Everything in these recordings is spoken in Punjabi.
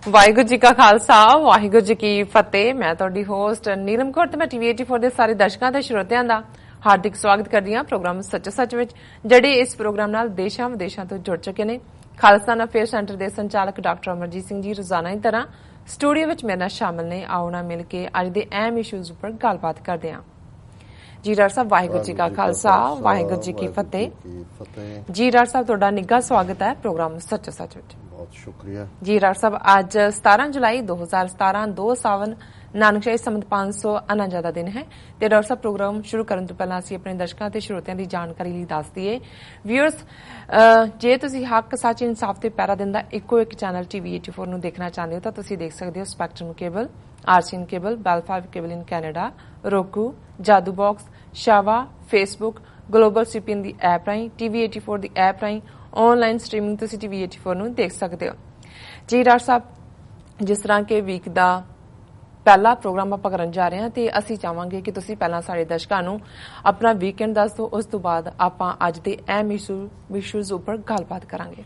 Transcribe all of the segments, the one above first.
ਵਾਹਿਗੁਰੂ ਜੀ ਕਾ ਖਾਲਸਾ ਵਾਹਿਗੁਰੂ ਜੀ ਕੀ ਫਤਿਹ। ਮੈਂ ਤੁਹਾਡੀ ਹੋਸਟ ਨੀਲਮ ਕੌਰ ਤੇ ਮੈਂ ਟੀਵੀ 84 ਦੇ ਸਾਰੇ ਦਰਸ਼ਕਾਂ ਤੇ ਸਰੋਤਿਆਂ ਦਾ ਹਾਰਦਿਕ ਸਵਾਗਤ ਕਰਦੀ ਹਾਂ ਪ੍ਰੋਗਰਾਮ ਸੱਚ ਵਿੱਚ, ਜਿਹੜੇ ਇਸ ਪ੍ਰੋਗਰਾਮ ਨਾਲ ਦੇਸ਼ਾਂ ਵਿਦੇਸ਼ਾਂ ਤੋਂ ਜੁੜ ਚੁੱਕੇ ਨੇ। ਖਾਲਸਾ ਅਫੇਅਰ ਸੈਂਟਰ ਦੇ ਸੰਚਾਲਕ ਡਾਕਟਰ ਅਮਰਜੀਤ ਸਿੰਘ ਜੀ ਰੋਜ਼ਾਨਾ ਦੀ ਤਰ੍ਹਾਂ ਸਟੂਡੀਓ ਵਿੱਚ ਮੇਰੇ ਨਾਲ ਸ਼ਾਮਲ ਨੇ। ਆਓ ਨਾ ਮਿਲ ਕੇ ਅੱਜ ਦੇ ਅਹਿਮ ਇਸ਼ੂਜ਼ ਉੱਪਰ ਗੱਲਬਾਤ ਕਰਦੇ ਹਾਂ। ਜੀ ਡਾਕਟਰ ਸਾਹਿਬ, ਵਾਹਿਗੁਰੂ ਜੀ ਕਾ ਖਾਲਸਾ ਵਾਹਿਗੁਰੂ ਜੀ ਕੀ ਫਤਿਹ। ਜੀ ਡਾਕਟਰ ਸਾਹਿਬ, ਤੁਹਾਡਾ ਨਿੱਘਾ ਸਵਾਗਤ ਹੈ ਪ੍ਰੋਗਰਾਮ ਸੱਚ ਵਿੱਚ। ਬਹੁਤ ਸ਼ੁਕਰੀਆ ਜੀ ਡਾਕਟਰ ਸਾਹਿਬ, ਅੱਜ 17 ਜੁਲਾਈ 2017 2 ਸਾਵਨ ਨਾਨਕਸ਼ਾਹੀ ਸੰਮਤ 549 ਦਾ ਦਿਨ ਹੈ ਤੇ ਡਾਕਟਰ ਸਾਹਿਬ, ਪ੍ਰੋਗਰਾਮ ਸ਼ੁਰੂ ਕਰਨ ਤੋਂ ਪਹਿਲਾਂ ਅਸੀਂ ਆਪਣੇ ਦਰਸ਼ਕਾਂ ਤੇ ਸਰੋਤਿਆਂ ਦੀ ਜਾਣਕਾਰੀ ਲਈ ਦੱਸ ਦਈਏ। ਵਿਊਅਰਸ, ਜੇ ਤੁਸੀਂ ਹੱਕ ਸੱਚ ਇਨਸਾਫ ਤੇ ਪਹਿਰਾ ਦਿੰਦਾ ਇੱਕੋ ਇੱਕ ਚੈਨਲ ਟੀਵੀ 84 ਨੂੰ ਦੇਖਣਾ ਚਾਹੁੰਦੇ ਹੋ ਤਾਂ ਤੁਸੀਂ ਦੇਖ ਸਕਦੇ ਹੋ spectrum cable, RCN cable, Bell 5 cable in Canada, Roku, Jadoo box, ਸ਼ਾਵਾ, ਫੇਸਬੁੱਕ, ਗਲੋਬਲ ਸੀਪੀਐਨ ਦੀ ਐਪ ਰਾਹੀਂ, ਟੀਵੀ 84 ਦੀ ਐਪ ਰਾਹੀਂ ਆਨਲਾਈਨ ਸਟ੍ਰੀਮਿੰਗ ਤੁਸੀਂ ਟੀਵੀ 84 ਨੂੰ ਦੇਖ ਸਕਦੇ ਹੋ। ਜੀ ਡਾਕਟਰ ਸਾਹਿਬ, ਜਿਸ ਤਰ੍ਹਾਂ ਕਿ ਵੀਕ ਦਾ ਪਹਿਲਾ ਪ੍ਰੋਗਰਾਮ ਆਪਾਂ ਕਰਨ ਜਾ ਰਹੇ ਹਾਂ ਤੇ ਅਸੀਂ ਚਾਹਾਂਗੇ ਕਿ ਤੁਸੀਂ ਪਹਿਲਾਂ ਸਾਡੇ ਦਰਸ਼ਕਾਂ ਨੂੰ ਆਪਣਾ ਵੀਕਐਂਡ ਦੱਸ ਦਿਓ, ਉਸ ਤੋਂ ਬਾਅਦ ਆਪਾਂ ਅੱਜ ਦੇ ਅਹਿਮ ਇਸ਼ੂਜ਼ ਉੱਪਰ ਗੱਲਬਾਤ ਕਰਾਂਗੇ।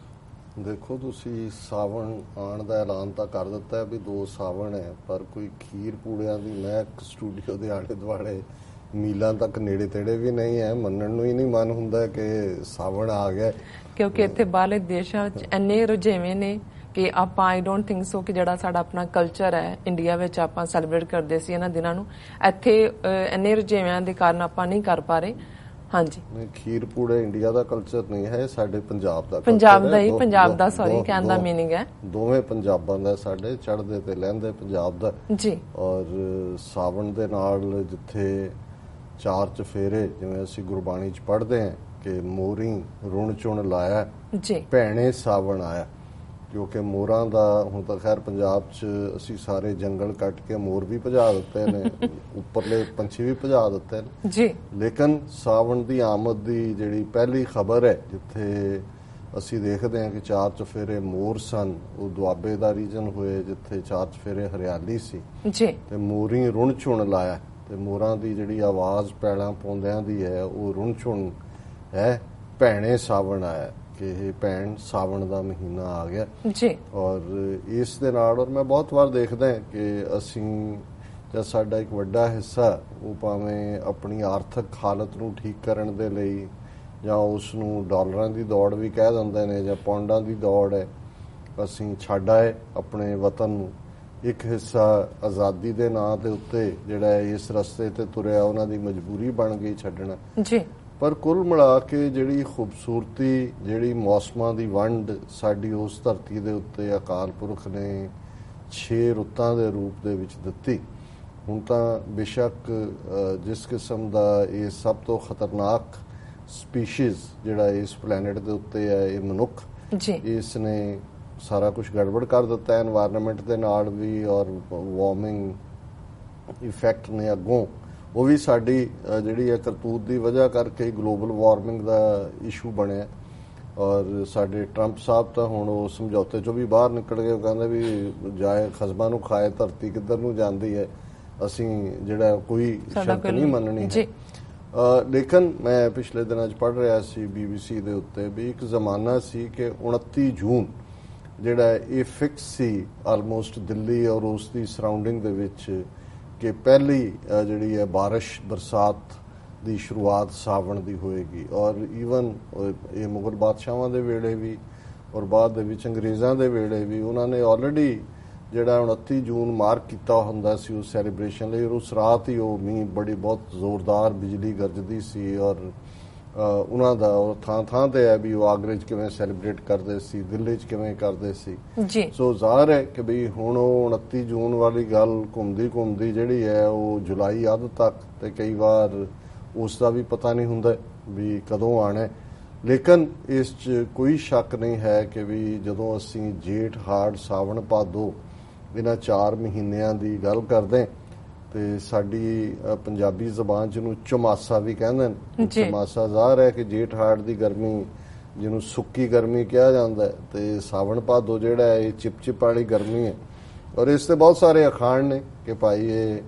ਦੇਖੋ, ਤੁਸੀਂ ਸਾਵਣ ਆਉਣ ਦਾ ਐਲਾਨ ਤਾਂ ਕਰ ਦਿੱਤਾ ਵੀ 2 ਸਾਵਣ ਹੈ, ਪਰ ਕੋਈ ਖੀਰ ਪੂੜਿਆਂ ਦੀ ਮਹਿਕ ਸਟੂਡੀਓ ਦੇ ਆਲੇ ਦੁਆਲੇ ਮੀਲਾਂ ਤੱਕ ਨੇੜੇ ਤੇੜੇ ਵੀ ਨਹੀਂ ਹੈ। ਮੰਨਣ ਨੂੰ ਹੀ ਨਹੀਂ ਮਨ ਹੁੰਦਾ ਕਿ ਸਾਵਣ ਆ ਗਿਆ, ਕਿਉਂਕਿ ਇੱਥੇ ਬਾਹਰਲੇ ਦੇਸ਼ਾਂ ਵਿੱਚ ਇੰਨੇ ਰੁਝੇਵੇਂ ਨੇ ਕਿ ਆਪਾਂ ਆਈ ਡੋਂਟ ਥਿੰਕ ਸੋ ਕਿ ਜਿਹੜਾ ਸਾਡਾ ਆਪਣਾ ਕਲਚਰ ਹੈ ਇੰਡੀਆ ਵਿੱਚ ਆਪਾਂ ਸੈਲੀਬ੍ਰੇਟ ਕਰਦੇ ਸੀ ਇਹਨਾਂ ਦਿਨਾਂ ਨੂੰ, ਇੱਥੇ ਇੰਨੇ ਰੁਝੇਵਿਆਂ ਦੇ ਕਾਰਨ ਆਪਾਂ ਨਹੀਂ ਕਰ ਪਾ ਰਹੇ। ਹਾਂਜੀ, ਖੀਰ ਪੂੜੇ ਇੰਡੀਆ ਦਾ ਕਲਚਰ ਨਹੀਂ ਹੈ, ਸਾਡੇ ਪੰਜਾਬ ਦਾ ਸੌਰੀ ਕਹਿਣ ਦਾ ਮੀਨਿੰਗ ਹੈ ਦੋਵੇਂ ਪੰਜਾਬਾਂ ਦਾ, ਸਾਡੇ ਚੜ੍ਹਦੇ ਤੇ ਲਹਿੰਦੇ ਪੰਜਾਬ ਦਾ ਜੀ। ਔਰ ਸਾਵਣ ਦੇ ਨਾਲ ਜਿੱਥੇ 4 ਚਫੇਰੇ, ਜਿਵੇਂ ਅਸੀਂ ਗੁਰਬਾਣੀ ਚ ਪੜ੍ਹਦੇ ਹਾਂ ਕਿ ਮੋਰੀ ਰੁਣ ਚੁਣ ਲਾਇਆ ਜੀ, ਭੈਣੇ ਸਾਵਣ ਆਇਆ, ਕਿਉਂਕਿ ਮੋਰਾਂ ਦਾ ਹੁਣ ਤਾਂ ਖੈਰ ਪੰਜਾਬ 'ਚ ਅਸੀਂ ਸਾਰੇ ਜੰਗਲ ਕੱਟ ਕੇ ਮੋਰ ਵੀ ਭਜਾ ਦਿੱਤੇ ਨੇ, ਉੱਪਰਲੇ ਪੰਛੀ ਵੀ ਭਜਾ ਦਿੱਤੇ ਨੇ ਜੀ। ਲੇਕਿਨ ਸਾਵਣ ਦੀ ਆਮਦ ਦੀ ਜਿਹੜੀ ਪਹਿਲੀ ਖਬਰ ਹੈ, ਜਿੱਥੇ ਅਸੀਂ ਦੇਖਦੇ ਹਾਂ ਕਿ 4 ਚਫੇਰੇ ਮੋਰ ਸਨ, ਉਹ ਦੁਆਬੇ ਦਾ ਰੀਜਨ ਹੋਏ ਜਿੱਥੇ 4 ਚਫੇਰੇ ਹਰਿਆਲੀ ਸੀ ਜੀ, ਤੇ ਮੋਰੀ ਰੁਣ ਚੁਣ ਲਾਇਆ, ਤੇ ਮੋਰਾਂ ਦੀ ਜਿਹੜੀ ਆਵਾਜ਼ ਪੈਲਾਂ ਪਾਉਂਦਿਆਂ ਦੀ ਹੈ ਉਹ ਰੁਣ ਚੁਣ ਹੈ, ਭੈਣੇ ਸਾਵਣ ਆਇਆ, ਕਿ ਇਹ ਭੈਣ ਸਾਵਣ ਦਾ ਮਹੀਨਾ ਆ ਗਿਆ ਜੀ। ਔਰ ਇਸ ਦੇ ਨਾਲ ਔਰ ਮੈਂ ਬਹੁਤ ਵਾਰ ਦੇਖਦਾ ਕਿ ਅਸੀਂ ਜਾਂ ਸਾਡਾ ਇੱਕ ਵੱਡਾ ਹਿੱਸਾ ਉਹ ਭਾਵੇਂ ਆਪਣੀ ਆਰਥਿਕ ਹਾਲਤ ਨੂੰ ਠੀਕ ਕਰਨ ਦੇ ਲਈ ਜਾਂ ਉਸ ਨੂੰ ਡਾਲਰਾਂ ਦੀ ਦੌੜ ਵੀ ਕਹਿ ਦਿੰਦੇ ਨੇ ਜਾਂ ਪੌਂਡਾਂ ਦੀ ਦੌੜ ਹੈ, ਅਸੀਂ ਛੱਡ ਆਏ ਆਪਣੇ ਵਤਨ ਨੂੰ। ਇੱਕ ਹਿੱਸਾ ਆਜ਼ਾਦੀ ਦੇ ਨਾਂ ਦੇ ਉੱਤੇ ਜਿਹੜਾ ਇਸ ਰਸਤੇ ਤੇ ਤੁਰਿਆ, ਉਹਨਾਂ ਦੀ ਮਜਬੂਰੀ ਬਣ ਗਈ ਛੱਡਣਾ ਜੀ। ਪਰ ਕੁੱਲ ਮਿਲਾ ਕੇ ਜਿਹੜੀ ਖੂਬਸੂਰਤੀ, ਜਿਹੜੀ ਮੌਸਮਾਂ ਦੀ ਵੰਡ ਸਾਡੀ ਉਸ ਧਰਤੀ ਦੇ ਉੱਤੇ ਅਕਾਲ ਪੁਰਖ ਨੇ 6 ਰੁੱਤਾਂ ਦੇ ਰੂਪ ਦੇ ਵਿੱਚ ਦਿੱਤੀ। ਹੁਣ ਤਾਂ ਬੇਸ਼ੱਕ ਜਿਸ ਕਿਸਮ ਦਾ ਇਹ ਸਭ ਤੋਂ ਖਤਰਨਾਕ ਸਪੀਸ਼ੀਜ਼ ਜਿਹੜਾ ਇਸ ਪਲੈਨਟ ਦੇ ਉੱਤੇ ਹੈ, ਇਹ ਮਨੁੱਖ ਜੀ, ਇਸ ਨੇ ਸਾਰਾ ਕੁਝ ਗੜਬੜ ਕਰ ਦਿੱਤਾ ਐਨਵਾਇਰਨਮੈਂਟ ਦੇ ਨਾਲ ਵੀ, ਔਰ ਵਾਰਮਿੰਗ ਇਫੈਕਟ ਨੇ ਅੱਗੋਂ ਉਹ ਵੀ ਸਾਡੀ ਜਿਹੜੀ ਹੈ ਕਰਤੂਤ ਦੀ ਵਜ੍ਹਾ ਕਰਕੇ ਗਲੋਬਲ ਵਾਰਮਿੰਗ ਦਾ ਇਸ਼ੂ ਬਣਿਆ। ਔਰ ਸਾਡੇ ਟਰੰਪ ਸਾਹਿਬ ਤਾਂ ਹੁਣ ਉਹ ਸਮਝੌਤੇ ਚੋਂ ਵੀ ਬਾਹਰ ਨਿਕਲ ਗਏ, ਉਹ ਕਹਿੰਦੇ ਵੀ ਜਾਏ ਖਸਮਾਂ ਨੂੰ ਖਾਏ ਧਰਤੀ ਕਿੱਧਰ ਨੂੰ ਜਾਂਦੀ ਹੈ, ਅਸੀਂ ਜਿਹੜਾ ਕੋਈ ਸ਼ਰਤ ਨਹੀਂ ਮੰਨਣੀ ਹੈ। ਲੇਕਿਨ ਮੈਂ ਪਿਛਲੇ ਦਿਨਾਂ 'ਚ ਪੜ੍ਹ ਰਿਹਾ ਸੀ BBC ਦੇ ਉੱਤੇ ਵੀ ਇੱਕ ਜ਼ਮਾਨਾ ਸੀ ਕਿ 29 ਜੂਨ ਜਿਹੜਾ ਇਹ ਫਿਕਸ ਸੀ ਆਲਮੋਸਟ ਦਿੱਲੀ ਔਰ ਉਸ ਦੀ ਸਰਾਊਂਡਿੰਗ ਦੇ ਵਿੱਚ ਕਿ ਪਹਿਲੀ ਜਿਹੜੀ ਹੈ ਬਾਰਿਸ਼ ਬਰਸਾਤ ਦੀ ਸ਼ੁਰੂਆਤ ਸਾਵਣ ਦੀ ਹੋਏਗੀ। ਔਰ ਈਵਨ ਇਹ ਮੁਗਲ ਬਾਦਸ਼ਾਹਾਂ ਦੇ ਵੇਲੇ ਵੀ ਔਰ ਬਾਅਦ ਦੇ ਵਿੱਚ ਅੰਗਰੇਜ਼ਾਂ ਦੇ ਵੇਲੇ ਵੀ ਉਹਨਾਂ ਨੇ ਆਲਰੇਡੀ ਜਿਹੜਾ 29 ਜੂਨ ਮਾਰਕ ਕੀਤਾ ਹੁੰਦਾ ਸੀ ਉਸ ਸੈਲੀਬ੍ਰੇਸ਼ਨ ਲਈ। ਉਸ ਰਾਤ ਹੀ ਉਹ ਮੀਂਹ ਬੜੀ ਬਹੁਤ ਜ਼ੋਰਦਾਰ ਬਿਜਲੀ ਗਰਜਦੀ ਸੀ ਔਰ ਉਹਨਾਂ ਦਾ ਥਾਂ ਥਾਂ ਤੇ ਹੈ ਵੀ ਉਹ ਆਗਰੇ 'ਚ ਕਿਵੇਂ ਸੈਲੀਬ੍ਰੇਟ ਕਰਦੇ ਸੀ, ਦਿੱਲੀ 'ਚ ਕਿਵੇਂ ਕਰਦੇ ਸੀ ਜੀ। ਸੋ ਜ਼ਾਹਰ ਹੈ ਕਿ ਵੀ ਹੁਣ ਉਹ 29 ਜੂਨ ਵਾਲੀ ਗੱਲ ਘੁੰਮਦੀ ਜਿਹੜੀ ਹੈ ਉਹ ਜੁਲਾਈ ਅੱਧ ਤੱਕ, ਤੇ ਕਈ ਵਾਰ ਉਸ ਦਾ ਵੀ ਪਤਾ ਨਹੀਂ ਹੁੰਦਾ ਵੀ ਕਦੋਂ ਆਣਾ। ਲੇਕਿਨ ਇਸ 'ਚ ਕੋਈ ਸ਼ੱਕ ਨਹੀਂ ਹੈ ਕਿ ਵੀ ਜਦੋਂ ਅਸੀਂ ਜੇਠ ਹਾੜ ਸਾਵਣ ਭਾਦੋ ਇਹਨਾਂ 4 ਮਹੀਨਿਆਂ ਦੀ ਗੱਲ ਕਰਦੇ ਤੇ ਸਾਡੀ ਪੰਜਾਬੀ ਜ਼ਬਾਨ 'ਚ ਨੂੰ ਚਮਾਸਾ ਵੀ ਕਹਿੰਦੇ ਨੇ। ਚਮਾਸਾ ਜ਼ਾਹਰ ਹੈ ਕਿ ਜੇਠ ਹਾੜ ਦੀ ਗਰਮੀ ਜਿਹਨੂੰ ਸੁੱਕੀ ਗਰਮੀ ਕਿਹਾ ਜਾਂਦਾ, ਤੇ ਸਾਵਣ ਭਾਦੋ ਜਿਹੜਾ ਹੈ ਇਹ ਚਿਪਚਿਪ ਵਾਲੀ ਗਰਮੀ ਹੈ। ਔਰ ਇਸ ਤੇ ਬਹੁਤ ਸਾਰੇ ਅਖਾਣ ਨੇ ਕਿ ਭਾਈ ਇਹ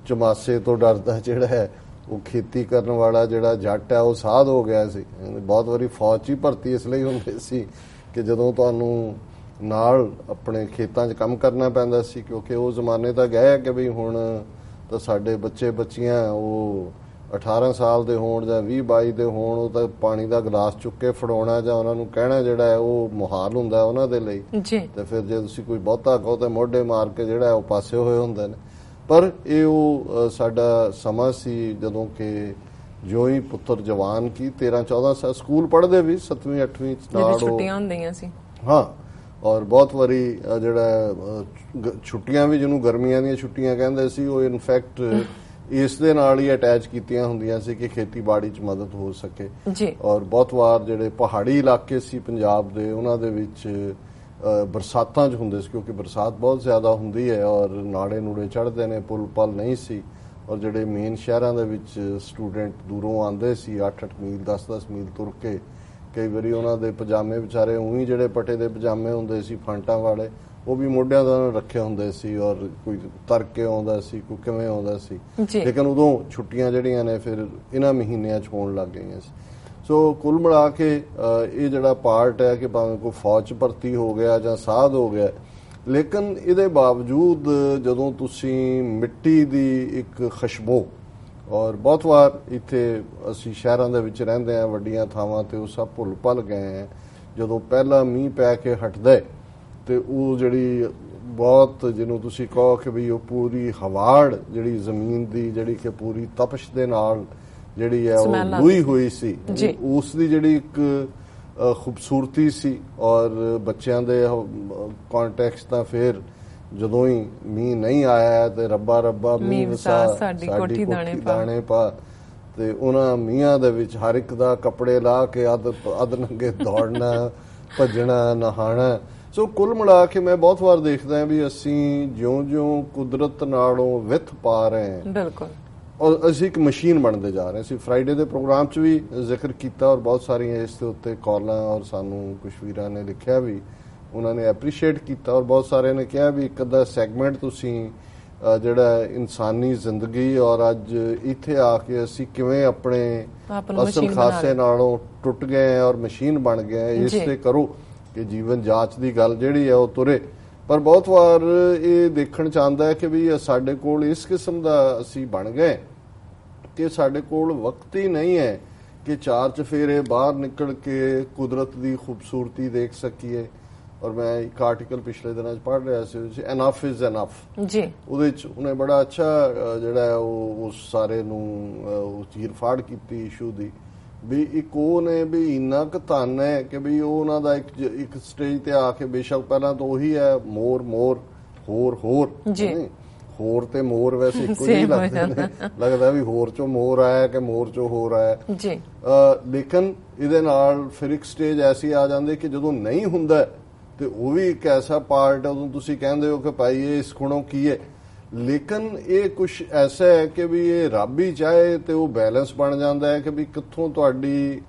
ਚਮਾਸੇ ਤੋਂ ਡਰਦਾ ਜਿਹੜਾ ਹੈ ਉਹ ਖੇਤੀ ਕਰਨ ਵਾਲਾ ਜਿਹੜਾ ਜੱਟ ਹੈ ਉਹ ਸਾਧ ਹੋ ਗਿਆ ਸੀ। ਬਹੁਤ ਵਾਰੀ ਫੌਜ 'ਚ ਹੀ ਭਰਤੀ ਇਸ ਲਈ ਹੁੰਦੇ ਸੀ ਕਿ ਜਦੋਂ ਤੁਹਾਨੂੰ ਨਾਲ ਆਪਣੇ ਖੇਤਾਂ 'ਚ ਕੰਮ ਕਰਨਾ ਪੈਂਦਾ ਸੀ, ਕਿਉਂਕਿ ਉਹ ਜ਼ਮਾਨੇ ਤਾਂ ਗਏ ਕਿ ਵੀ ਹੁਣ ਤਾਂ ਸਾਡੇ ਬੱਚੇ ਬੱਚੀਆਂ ਉਹ 18 ਸਾਲ ਦੇ ਹੋਣ ਜਾਂ 20-22 ਦੇ ਹੋਣ, ਉਹ ਤਾਂ ਪਾਣੀ ਦਾ ਗਲਾਸ ਚੁੱਕ ਕੇ ਫੜਾਉਣਾ ਜਾਂ ਉਹਨਾਂ ਨੂੰ ਕਹਿਣਾ ਜਿਹੜਾ ਹੈ ਉਹ ਮੁਹਾਲ ਹੁੰਦਾ ਉਹਨਾਂ ਦੇ ਲਈ ਜੀ। ਤੇ ਫਿਰ ਜੇ ਤੁਸੀਂ ਕੋਈ ਬਹੁਤਾ ਕਹੋ ਤਾਂ ਮੋਢੇ ਮਾਰ ਕੇ ਜਿਹੜਾ ਉਹ ਪਾਸੇ ਹੋਏ ਹੁੰਦੇ ਨੇ। ਪਰ ਇਹ ਉਹ ਸਾਡਾ ਸਮਾਂ ਸੀ ਜਦੋਂ ਕਿ ਜੋ ਹੀ ਪੁੱਤਰ ਜਵਾਨ ਕੀ 13-14 ਸਾਲ ਸਕੂਲ ਪੜ੍ਹਦੇ ਵੀ 7ਵੀਂ 8ਵੀਂ ਨਾਲ ਛੁੱਟੀਆਂ ਹੁੰਦੀਆਂ ਸੀ। ਹਾਂ, ਔਰ ਬਹੁਤ ਵਾਰੀ ਜਿਹੜਾ ਛੁੱਟੀਆਂ ਵੀ ਜਿਹਨੂੰ ਗਰਮੀਆਂ ਦੀਆਂ ਛੁੱਟੀਆਂ ਕਹਿੰਦੇ ਸੀ, ਉਹ ਇਨਫੈਕਟ ਇਸ ਦੇ ਨਾਲ ਹੀ ਅਟੈਚ ਕੀਤੀਆਂ ਹੁੰਦੀਆਂ ਸੀ ਕਿ ਖੇਤੀਬਾੜੀ 'ਚ ਮਦਦ ਹੋ ਸਕੇ ਜੀ। ਔਰ ਬਹੁਤ ਵਾਰ ਜਿਹੜੇ ਪਹਾੜੀ ਇਲਾਕੇ ਸੀ ਪੰਜਾਬ ਦੇ, ਉਹਨਾਂ ਦੇ ਵਿੱਚ ਬਰਸਾਤਾਂ 'ਚ ਹੁੰਦੇ ਸੀ, ਕਿਉਂਕਿ ਬਰਸਾਤ ਬਹੁਤ ਜ਼ਿਆਦਾ ਹੁੰਦੀ ਹੈ ਔਰ ਨਾੜੇ ਨੂੜੇ ਚੜ੍ਹਦੇ ਨੇ, ਪੁਲ ਪਲ ਨਹੀਂ ਸੀ। ਔਰ ਜਿਹੜੇ ਮੇਨ ਸ਼ਹਿਰਾਂ ਦੇ ਵਿੱਚ ਸਟੂਡੈਂਟ ਦੂਰੋਂ ਆਉਂਦੇ ਸੀ 8-8 ਮੀਲ 10-10 ਮੀਲ ਤੁਰ ਕੇ, ਕਈ ਵਾਰੀ ਉਹਨਾਂ ਦੇ ਪਜਾਮੇ ਵਿਚਾਰੇ ਉਹੀ ਜਿਹੜੇ ਪੱਟੇ ਦੇ ਪਜਾਮੇ ਹੁੰਦੇ ਸੀ ਫਾਂਟਾਂ ਵਾਲੇ, ਉਹ ਵੀ ਮੋਢਿਆਂ ਦਾ ਰੱਖੇ ਹੁੰਦੇ ਸੀ। ਔਰ ਕੋਈ ਤਰ ਕੇ ਆਉਂਦਾ ਸੀ, ਕੋਈ ਕਿਵੇਂ ਆਉਂਦਾ ਸੀ। ਲੇਕਿਨ ਉਦੋਂ ਛੁੱਟੀਆਂ ਜਿਹੜੀਆਂ ਨੇ ਫਿਰ ਇਹਨਾਂ ਮਹੀਨਿਆਂ 'ਚ ਹੋਣ ਲੱਗ ਗਈਆਂ ਸੀ। ਸੋ ਕੁੱਲ ਮਿਲਾ ਕੇ ਇਹ ਜਿਹੜਾ ਪਾਰਟ ਹੈ ਕਿ ਭਾਵੇਂ ਕੋਈ ਫੌਜ 'ਚ ਭਰਤੀ ਹੋ ਗਿਆ ਜਾਂ ਸਾਧ ਹੋ ਗਿਆ, ਲੇਕਿਨ ਇਹਦੇ ਬਾਵਜੂਦ ਜਦੋਂ ਤੁਸੀਂ ਮਿੱਟੀ ਦੀ ਇੱਕ ਖੁਸ਼ਬੂ, ਔਰ ਬਹੁਤ ਵਾਰ ਇੱਥੇ ਅਸੀਂ ਸ਼ਹਿਰਾਂ ਦੇ ਵਿੱਚ ਰਹਿੰਦੇ ਹਾਂ ਵੱਡੀਆਂ ਥਾਵਾਂ ਤੇ, ਉਹ ਸਭ ਭੁੱਲ ਭੁੱਲ ਗਏ ਹੈ। ਜਦੋਂ ਪਹਿਲਾ ਮੀਂਹ ਪੈ ਕੇ ਹਟਦਾ ਤੇ ਉਹ ਜਿਹੜੀ ਬਹੁਤ ਜਿਹਨੂੰ ਤੁਸੀਂ ਕਹੋ ਕਿ ਵੀ ਉਹ ਪੂਰੀ ਹਵਾੜ ਜਿਹੜੀ ਜ਼ਮੀਨ ਦੀ ਜਿਹੜੀ ਕਿ ਪੂਰੀ ਤਪਸ਼ ਦੇ ਨਾਲ ਜਿਹੜੀ ਹੈ ਉਹ ਲੂਈ ਹੋਈ ਸੀ, ਉਸ ਦੀ ਜਿਹੜੀ ਇੱਕ ਖੂਬਸੂਰਤੀ ਸੀ। ਔਰ ਬੱਚਿਆਂ ਦੇ ਕੰਟੈਕਸਟ ਤਾਂ ਫਿਰ ਜਦੋਂ ਹੀ ਮੀਂਹ ਨਹੀਂ ਆਇਆ ਤੇ ਰੱਬਾ ਰੱਬਾ ਮੀਂਹ ਵਸਾ ਸਾਡੀ ਕੋਠੀ ਦਾਣੇ ਪਾ, ਤੇ ਉਹਨਾਂ ਮੀਂਹਾਂ ਦੇ ਵਿੱਚ ਹਰ ਇੱਕ ਦਾ ਕੱਪੜੇ ਲਾ ਕੇ ਅੱਧ ਨੰਗੇ ਦੌੜਨਾ, ਭੱਜਣਾ, ਨਹਾਣਾ। ਸੋ ਕੁੱਲ ਮਿਲਾ ਕੇ ਮੈਂ ਬਹੁਤ ਵਾਰ ਦੇਖਦਾ ਵੀ ਅਸੀਂ ਜਿਉਂ-ਜਿਉਂ ਕੁਦਰਤ ਨਾਲੋਂ ਵਿੱਥ ਪਾ ਰਹੇ ਹਾਂ, ਬਿਲਕੁਲ, ਔਰ ਅਸੀਂ ਇੱਕ ਮਸ਼ੀਨ ਬਣਦੇ ਜਾ ਰਹੇ ਹਾਂ। ਅਸੀਂ ਫਰਾਈਡੇ ਦੇ ਪ੍ਰੋਗਰਾਮ 'ਚ ਵੀ ਜ਼ਿਕਰ ਕੀਤਾ ਔਰ ਬਹੁਤ ਸਾਰੀਆਂ ਇਸ ਦੇ ਉੱਤੇ ਕਾਲਾਂ, ਔਰ ਸਾਨੂੰ ਕੁਝ ਵੀਰਾਂ ਨੇ ਲਿਖਿਆ ਵੀ, ਉਹਨਾਂ ਨੇ ਐਪਰੀਸ਼ੀਏਟ ਕੀਤਾ, ਔਰ ਬਹੁਤ ਸਾਰਿਆਂ ਨੇ ਕਿਹਾ ਵੀ ਇੱਕ ਅੱਧਾ ਸੈਗਮੈਂਟ ਤੁਸੀਂ ਜਿਹੜਾ ਇਨਸਾਨੀ ਜ਼ਿੰਦਗੀ ਔਰ ਅੱਜ ਇੱਥੇ ਆ ਕੇ ਅਸੀਂ ਕਿਵੇਂ ਆਪਣੇ ਅਸਲ ਖਾਸੇ ਨਾਲੋਂ ਟੁੱਟ ਗਏ ਔਰ ਮਸ਼ੀਨ ਬਣ ਗਏ, ਇਸ ਤੇ ਕਰੋ ਕਿ ਜੀਵਨ ਜਾਂਚ ਦੀ ਗੱਲ ਜਿਹੜੀ ਹੈ ਉਹ ਤੁਰੇ। ਪਰ ਬਹੁਤ ਵਾਰ ਇਹ ਦੇਖਣ ਚ ਆਉਂਦਾ ਹੈ ਕਿ ਵੀ ਸਾਡੇ ਕੋਲ ਇਸ ਕਿਸਮ ਦਾ ਅਸੀਂ ਬਣ ਗਏ ਕਿ ਸਾਡੇ ਕੋਲ ਵਕਤ ਹੀ ਨਹੀਂ ਹੈ ਕਿ ਚਾਰ ਚਫੇਰੇ ਬਾਹਰ ਨਿਕਲ ਕੇ ਕੁਦਰਤ ਦੀ ਖੂਬਸੂਰਤੀ ਦੇਖ ਸਕੀਏ। ਔਰ ਮੈਂ ਇੱਕ ਆਰਟੀਕਲ ਪਿਛਲੇ ਦਿਨਾਂ 'ਚ ਪੜ੍ਹ ਰਿਹਾ ਸੀ, ਐਨਫ ਇਜ਼ ਐਨਫ ਜੀ, ਉਹਦੇ 'ਚ ਉਹਨੇ ਬੜਾ ਅੱਛਾ ਜਿਹੜਾ ਉਹ ਉਸ ਸਾਰੇ ਨੂੰ ਚੀਰ ਫਾੜ ਕੀਤੀ ਇਸ਼ੂ ਦੀ, ਵੀ ਇੱਕ ਉਹ ਨੇ ਵੀ ਇੰਨਾ ਕੁ ਧਨ ਹੈ ਕਿ ਵੀ ਉਹ ਉਹਨਾਂ ਦਾ ਇੱਕ ਸਟੇਜ ਤੇ ਆ ਕੇ, ਬੇਸ਼ੱਕ ਪਹਿਲਾਂ ਤਾਂ ਉਹੀ ਹੈ ਮੋਰ ਹੋਰ ਤੇ ਮੋਰ ਵੈਸੇ ਇੱਕੋ ਹੀ ਲੱਗਦੇ ਨੇ, ਲੱਗਦਾ ਵੀ ਹੋਰ ਚੋਂ ਮੋਰ ਆਇਆ ਕਿ ਮੋਰ ਚੋਂ ਹੋਰ ਆਇਆ ਜੀ। ਲੇਕਿਨ ਇਹਦੇ ਨਾਲ ਫਿਰ ਇੱਕ ਸਟੇਜ ਐਸੀ ਆ ਜਾਂਦੀ ਕਿ ਜਦੋਂ ਨਹੀਂ ਹੁੰਦਾ ਤੇ ਉਹ ਵੀ ਇੱਕ ਐਸਾ ਪਾਰਟ ਹੈ, ਉਦੋਂ ਤੁਸੀਂ ਕਹਿੰਦੇ ਹੋ ਕਿ ਭਾਈ ਇਹ ਇਸ ਗੁਣੋਂ ਕੀ ਹੈ। ਲੇਕਿਨ ਇਹ ਕੁਛ ਐਸਾ ਹੈ ਕਿ ਵੀ ਇਹ ਰੱਬ ਹੀ ਚਾਹੇ ਤੇ ਉਹ ਬੈਲੈਂਸ ਬਣ ਜਾਂਦਾ ਹੈ ਕਿ ਵੀ ਕਿੱਥੋਂ ਤੁਹਾਡੀ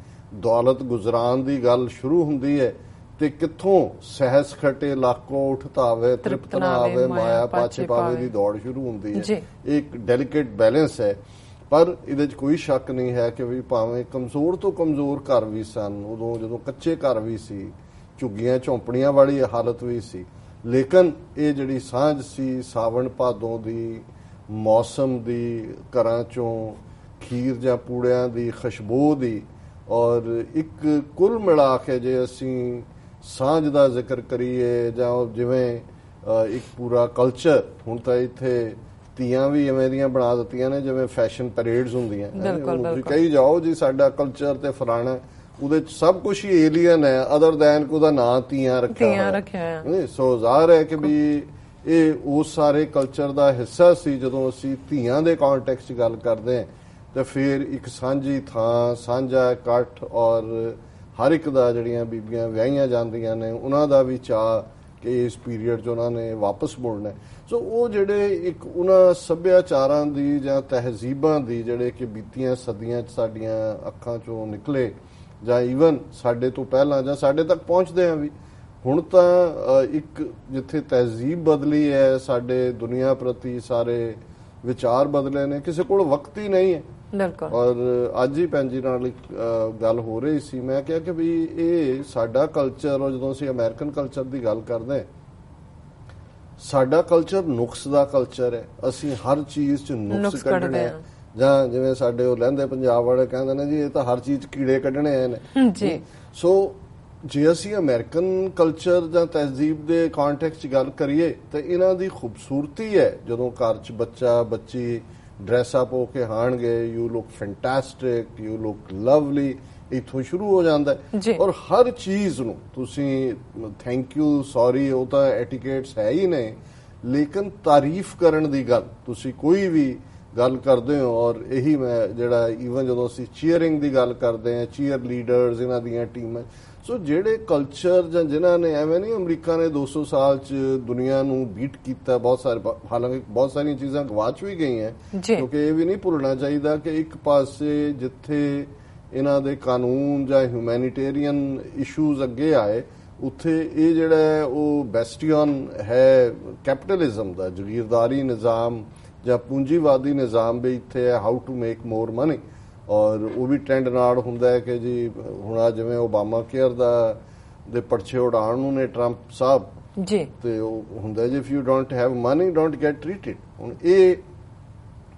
ਦੌਲਤ ਗੁਜ਼ਰਾਨ ਦੀ ਗੱਲ ਸ਼ੁਰੂ ਹੁੰਦੀ ਹੈ ਤੇ ਕਿੱਥੋਂ ਸਹਿਸ ਖਟੇ ਲਾਕੋਂ ਉਠਤਾਵੇ ਤ੍ਰਿਪਤ ਨਾ ਆਵੇ ਮਾਇਆ ਪਾਛੇ ਪਾਵੇ ਦੀ ਦੌੜ ਸ਼ੁਰੂ ਹੁੰਦੀ ਹੈ। ਇੱਕ ਡੈਲੀਕੇਟ ਬੈਲੈਂਸ ਹੈ। ਪਰ ਇਹਦੇ 'ਚ ਕੋਈ ਸ਼ੱਕ ਨਹੀਂ ਹੈ ਕਿ ਵੀ ਭਾਵੇਂ ਕਮਜ਼ੋਰ ਤੋਂ ਕਮਜ਼ੋਰ ਘਰ ਵੀ ਸਨ, ਉਦੋਂ ਜਦੋਂ ਕੱਚੇ ਘਰ ਵੀ ਸੀ, ਝੁੱਗੀਆਂ ਝੌਂਪੜੀਆਂ ਵਾਲੀ ਹਾਲਤ ਵੀ ਸੀ, ਲੇਕਿਨ ਇਹ ਜਿਹੜੀ ਸਾਂਝ ਸੀ ਸਾਵਣ ਭਾਦੋਂ ਦੀ, ਮੌਸਮ ਦੀ, ਘਰਾਂ ਚੋਂ ਖੀਰ ਜਾਂ ਪੂੜਿਆਂ ਦੀ ਖੁਸ਼ਬੂ ਦੀ, ਔਰ ਇੱਕ ਕੁੱਲ ਮਿਲਾ ਕੇ ਜੇ ਅਸੀਂ ਸਾਂਝ ਦਾ ਜ਼ਿਕਰ ਕਰੀਏ ਜਾਂ ਜਿਵੇਂ ਇੱਕ ਪੂਰਾ ਕਲਚਰ, ਹੁਣ ਤਾਂ ਇੱਥੇ ਤੀਆਂ ਵੀ ਐਵੇਂ ਦੀਆਂ ਬਣਾ ਦਿੱਤੀਆਂ ਨੇ ਜਿਵੇਂ ਫੈਸ਼ਨ ਪੈਰੇਡਸ ਹੁੰਦੀਆਂ, ਕਹੀ ਜਾਓ ਜੀ ਸਾਡਾ ਕਲਚਰ ਤੇ ਫਲਾਣਾ, ਉਹਦੇ ਚ ਸਭ ਕੁਝ ਹੀ ਏਲੀਅਨ ਹੈ ਅਦਰ ਦੈਨ ਕਿ ਉਹਦਾ ਨਾਂ ਤੀਆਂ ਰੱਖਿਆ। ਸੋ ਜ਼ਾਹਰ ਹੈ ਕਿ ਵੀ ਇਹ ਉਸ ਸਾਰੇ ਕਲਚਰ ਦਾ ਹਿੱਸਾ ਸੀ। ਜਦੋਂ ਅਸੀਂ ਧੀਆਂ ਦੇ ਕੰਟੈਕਸਟ 'ਚ ਗੱਲ ਕਰਦੇ ਹਾਂ ਤਾਂ ਫਿਰ ਇੱਕ ਸਾਂਝੀ ਥਾਂ, ਸਾਂਝਾ ਇਕੱਠ, ਔਰ ਹਰ ਇੱਕ ਦਾ ਜਿਹੜੀਆਂ ਬੀਬੀਆਂ ਵਿਆਹੀਆਂ ਜਾਂਦੀਆਂ ਨੇ ਉਹਨਾਂ ਦਾ ਵੀ ਚਾਅ ਕਿ ਇਸ ਪੀਰੀਅਡ 'ਚ ਉਹਨਾਂ ਨੇ ਵਾਪਸ ਮੁੜਨਾ। ਸੋ ਉਹ ਜਿਹੜੇ ਇੱਕ ਉਹਨਾਂ ਸੱਭਿਆਚਾਰਾਂ ਦੀ ਜਾਂ ਤਹਿਜ਼ੀਬਾਂ ਦੀ ਜਿਹੜੇ ਕਿ ਬੀਤੀਆਂ ਸਦੀਆਂ 'ਚ ਸਾਡੀਆਂ ਅੱਖਾਂ 'ਚੋਂ ਨਿਕਲੇ, ਜਾਂ ਈਵਨ ਸਾਡੇ ਤੋਂ ਪਹਿਲਾਂ ਜਾਂ ਸਾਡੇ ਤੱਕ ਪਹੁੰਚਦੇ ਆ ਵੀ, ਹੁਣ ਤਾਂ ਇੱਕ ਜਿੱਥੇ ਤਹਿਜ਼ੀਬ ਬਦਲੀ ਹੈ, ਸਾਡੇ ਦੁਨੀਆ ਪ੍ਰਤੀ ਸਾਰੇ ਵਿਚਾਰ ਬਦਲੇ ਨੇ, ਕਿਸੇ ਕੋਲ ਵਕਤ ਹੀ ਨਹੀਂ ਹੈ ਔਰ ਅੱਜ ਹੀ ਭੈਣ ਜੀ ਨਾਲ ਗੱਲ ਹੋ ਰਹੀ ਸੀ, ਮੈਂ ਕਿਹਾ ਕਿ ਵੀ ਇਹ ਸਾਡਾ ਕਲਚਰ, ਔਰ ਜਦੋਂ ਅਸੀਂ ਅਮਰੀਕਨ ਕਲਚਰ ਦੀ ਗੱਲ ਕਰਦੇ ਹਾਂ, ਸਾਡਾ ਕਲਚਰ ਨੁਕਸ ਦਾ ਕਲਚਰ ਹੈ। ਅਸੀਂ ਹਰ ਚੀਜ਼ 'ਚ ਨੁਕਸ ਕੱਢਣੇ ਆ, ਜਾਂ ਜਿਵੇਂ ਸਾਡੇ ਉਹ ਲਹਿੰਦੇ ਪੰਜਾਬ ਵਾਲੇ ਕਹਿੰਦੇ ਨੇ ਜੀ ਇਹ ਤਾਂ ਹਰ ਚੀਜ਼ ਕੀੜੇ ਕੱਢਣੇ ਆਏ ਨੇ। ਸੋ ਜੇ ਅਸੀਂ ਅਮਰੀਕਨ ਕਲਚਰ ਜਾਂ ਤਹਿਜ਼ੀਬ ਦੇ ਕੰਟੈਕਸਟ 'ਚ ਗੱਲ ਕਰੀਏ ਤਾਂ ਇਹਨਾਂ ਦੀ ਖੂਬਸੂਰਤੀ ਹੈ ਜਦੋਂ ਘਰ 'ਚ ਬੱਚਾ ਬੱਚੀ ਡਰੈਸ ਅਪ ਹੋ ਕੇ ਆਣਗੇ, you look fantastic, you look Lovely, ਇੱਥੋਂ ਸ਼ੁਰੂ ਹੋ ਜਾਂਦਾ ਹੈ। ਔਰ ਹਰ ਚੀਜ਼ ਨੂੰ ਤੁਸੀਂ ਥੈਂਕ ਯੂ, ਸੌਰੀ, ਉਹ ਤਾਂ ਐਟੀਕੇਟਸ ਹੈ ਹੀ ਨਹੀਂ, ਲੇਕਿਨ ਤਾਰੀਫ ਕਰਨ ਦੀ ਗੱਲ, ਤੁਸੀਂ ਕੋਈ ਵੀ ਗੱਲ ਕਰਦੇ ਹੋ। ਔਰ ਇਹੀ ਮੈਂ ਜਿਹੜਾ ਈਵਨ ਜਦੋਂ ਅਸੀਂ ਚੀਅਰਿੰਗ ਦੀ ਗੱਲ ਕਰਦੇ ਹਾਂ, ਚੀਅਰ ਲੀਡਰਸ, ਇਹਨਾਂ ਦੀਆਂ ਟੀਮਾਂ, ਸੋ ਜਿਹੜੇ ਕਲਚਰ ਜਾਂ ਜਿਨ੍ਹਾਂ ਨੇ ਐਵੇਂ ਨਹੀਂ ਅਮਰੀਕਾ ਨੇ 200 ਸਾਲ 'ਚ ਦੁਨੀਆ ਨੂੰ ਬੀਟ ਕੀਤਾ, ਬਹੁਤ ਸਾਰੇ, ਹਾਲਾਂਕਿ ਬਹੁਤ ਸਾਰੀਆਂ ਚੀਜ਼ਾਂ ਗਵਾਚ ਵੀ ਗਈਆਂ, ਕਿਉਂਕਿ ਇਹ ਵੀ ਨਹੀਂ ਭੁੱਲਣਾ ਚਾਹੀਦਾ ਕਿ ਇੱਕ ਪਾਸੇ ਜਿੱਥੇ ਇਹਨਾਂ ਦੇ ਕਾਨੂੰਨ ਜਾਂ ਹਿਊਮੈਨਿਟੇਰੀਅਨ ਇਸ਼ੂਜ਼ ਅੱਗੇ ਆਏ, ਉੱਥੇ ਇਹ ਜਿਹੜਾ ਹੈ ਉਹ ਬੈਸਟੀਅਨ ਹੈ ਕੈਪੀਟਲਿਜ਼ਮ ਦਾ, ਜਾਗੀਰਦਾਰੀ ਨਿਜ਼ਾਮ ਜਾਂ ਪੂੰਜੀਵਾਦੀ ਨਿਜ਼ਾਮ ਵੀ ਇੱਥੇ ਹੈ, how to make more money. ਔਰ ਉਹ ਵੀ ਟ੍ਰੈਂਡ ਨਾਲ ਹੁੰਦਾ ਹੈ ਕਿ ਜੀ ਹੁਣ ਆ ਜਿਵੇਂ ਓਬਾਮਾ ਕੇਅਰ ਦੇ ਪਰਚੇ ਉਡਾਉਣ ਨੂੰ ਨੇ ਟਰੰਪ ਸਾਹਿਬ ਜੀ, ਤੇ ਉਹ ਹੁੰਦਾ ਜੀ if you don't have money don't get treated. ਹੁਣ ਇਹ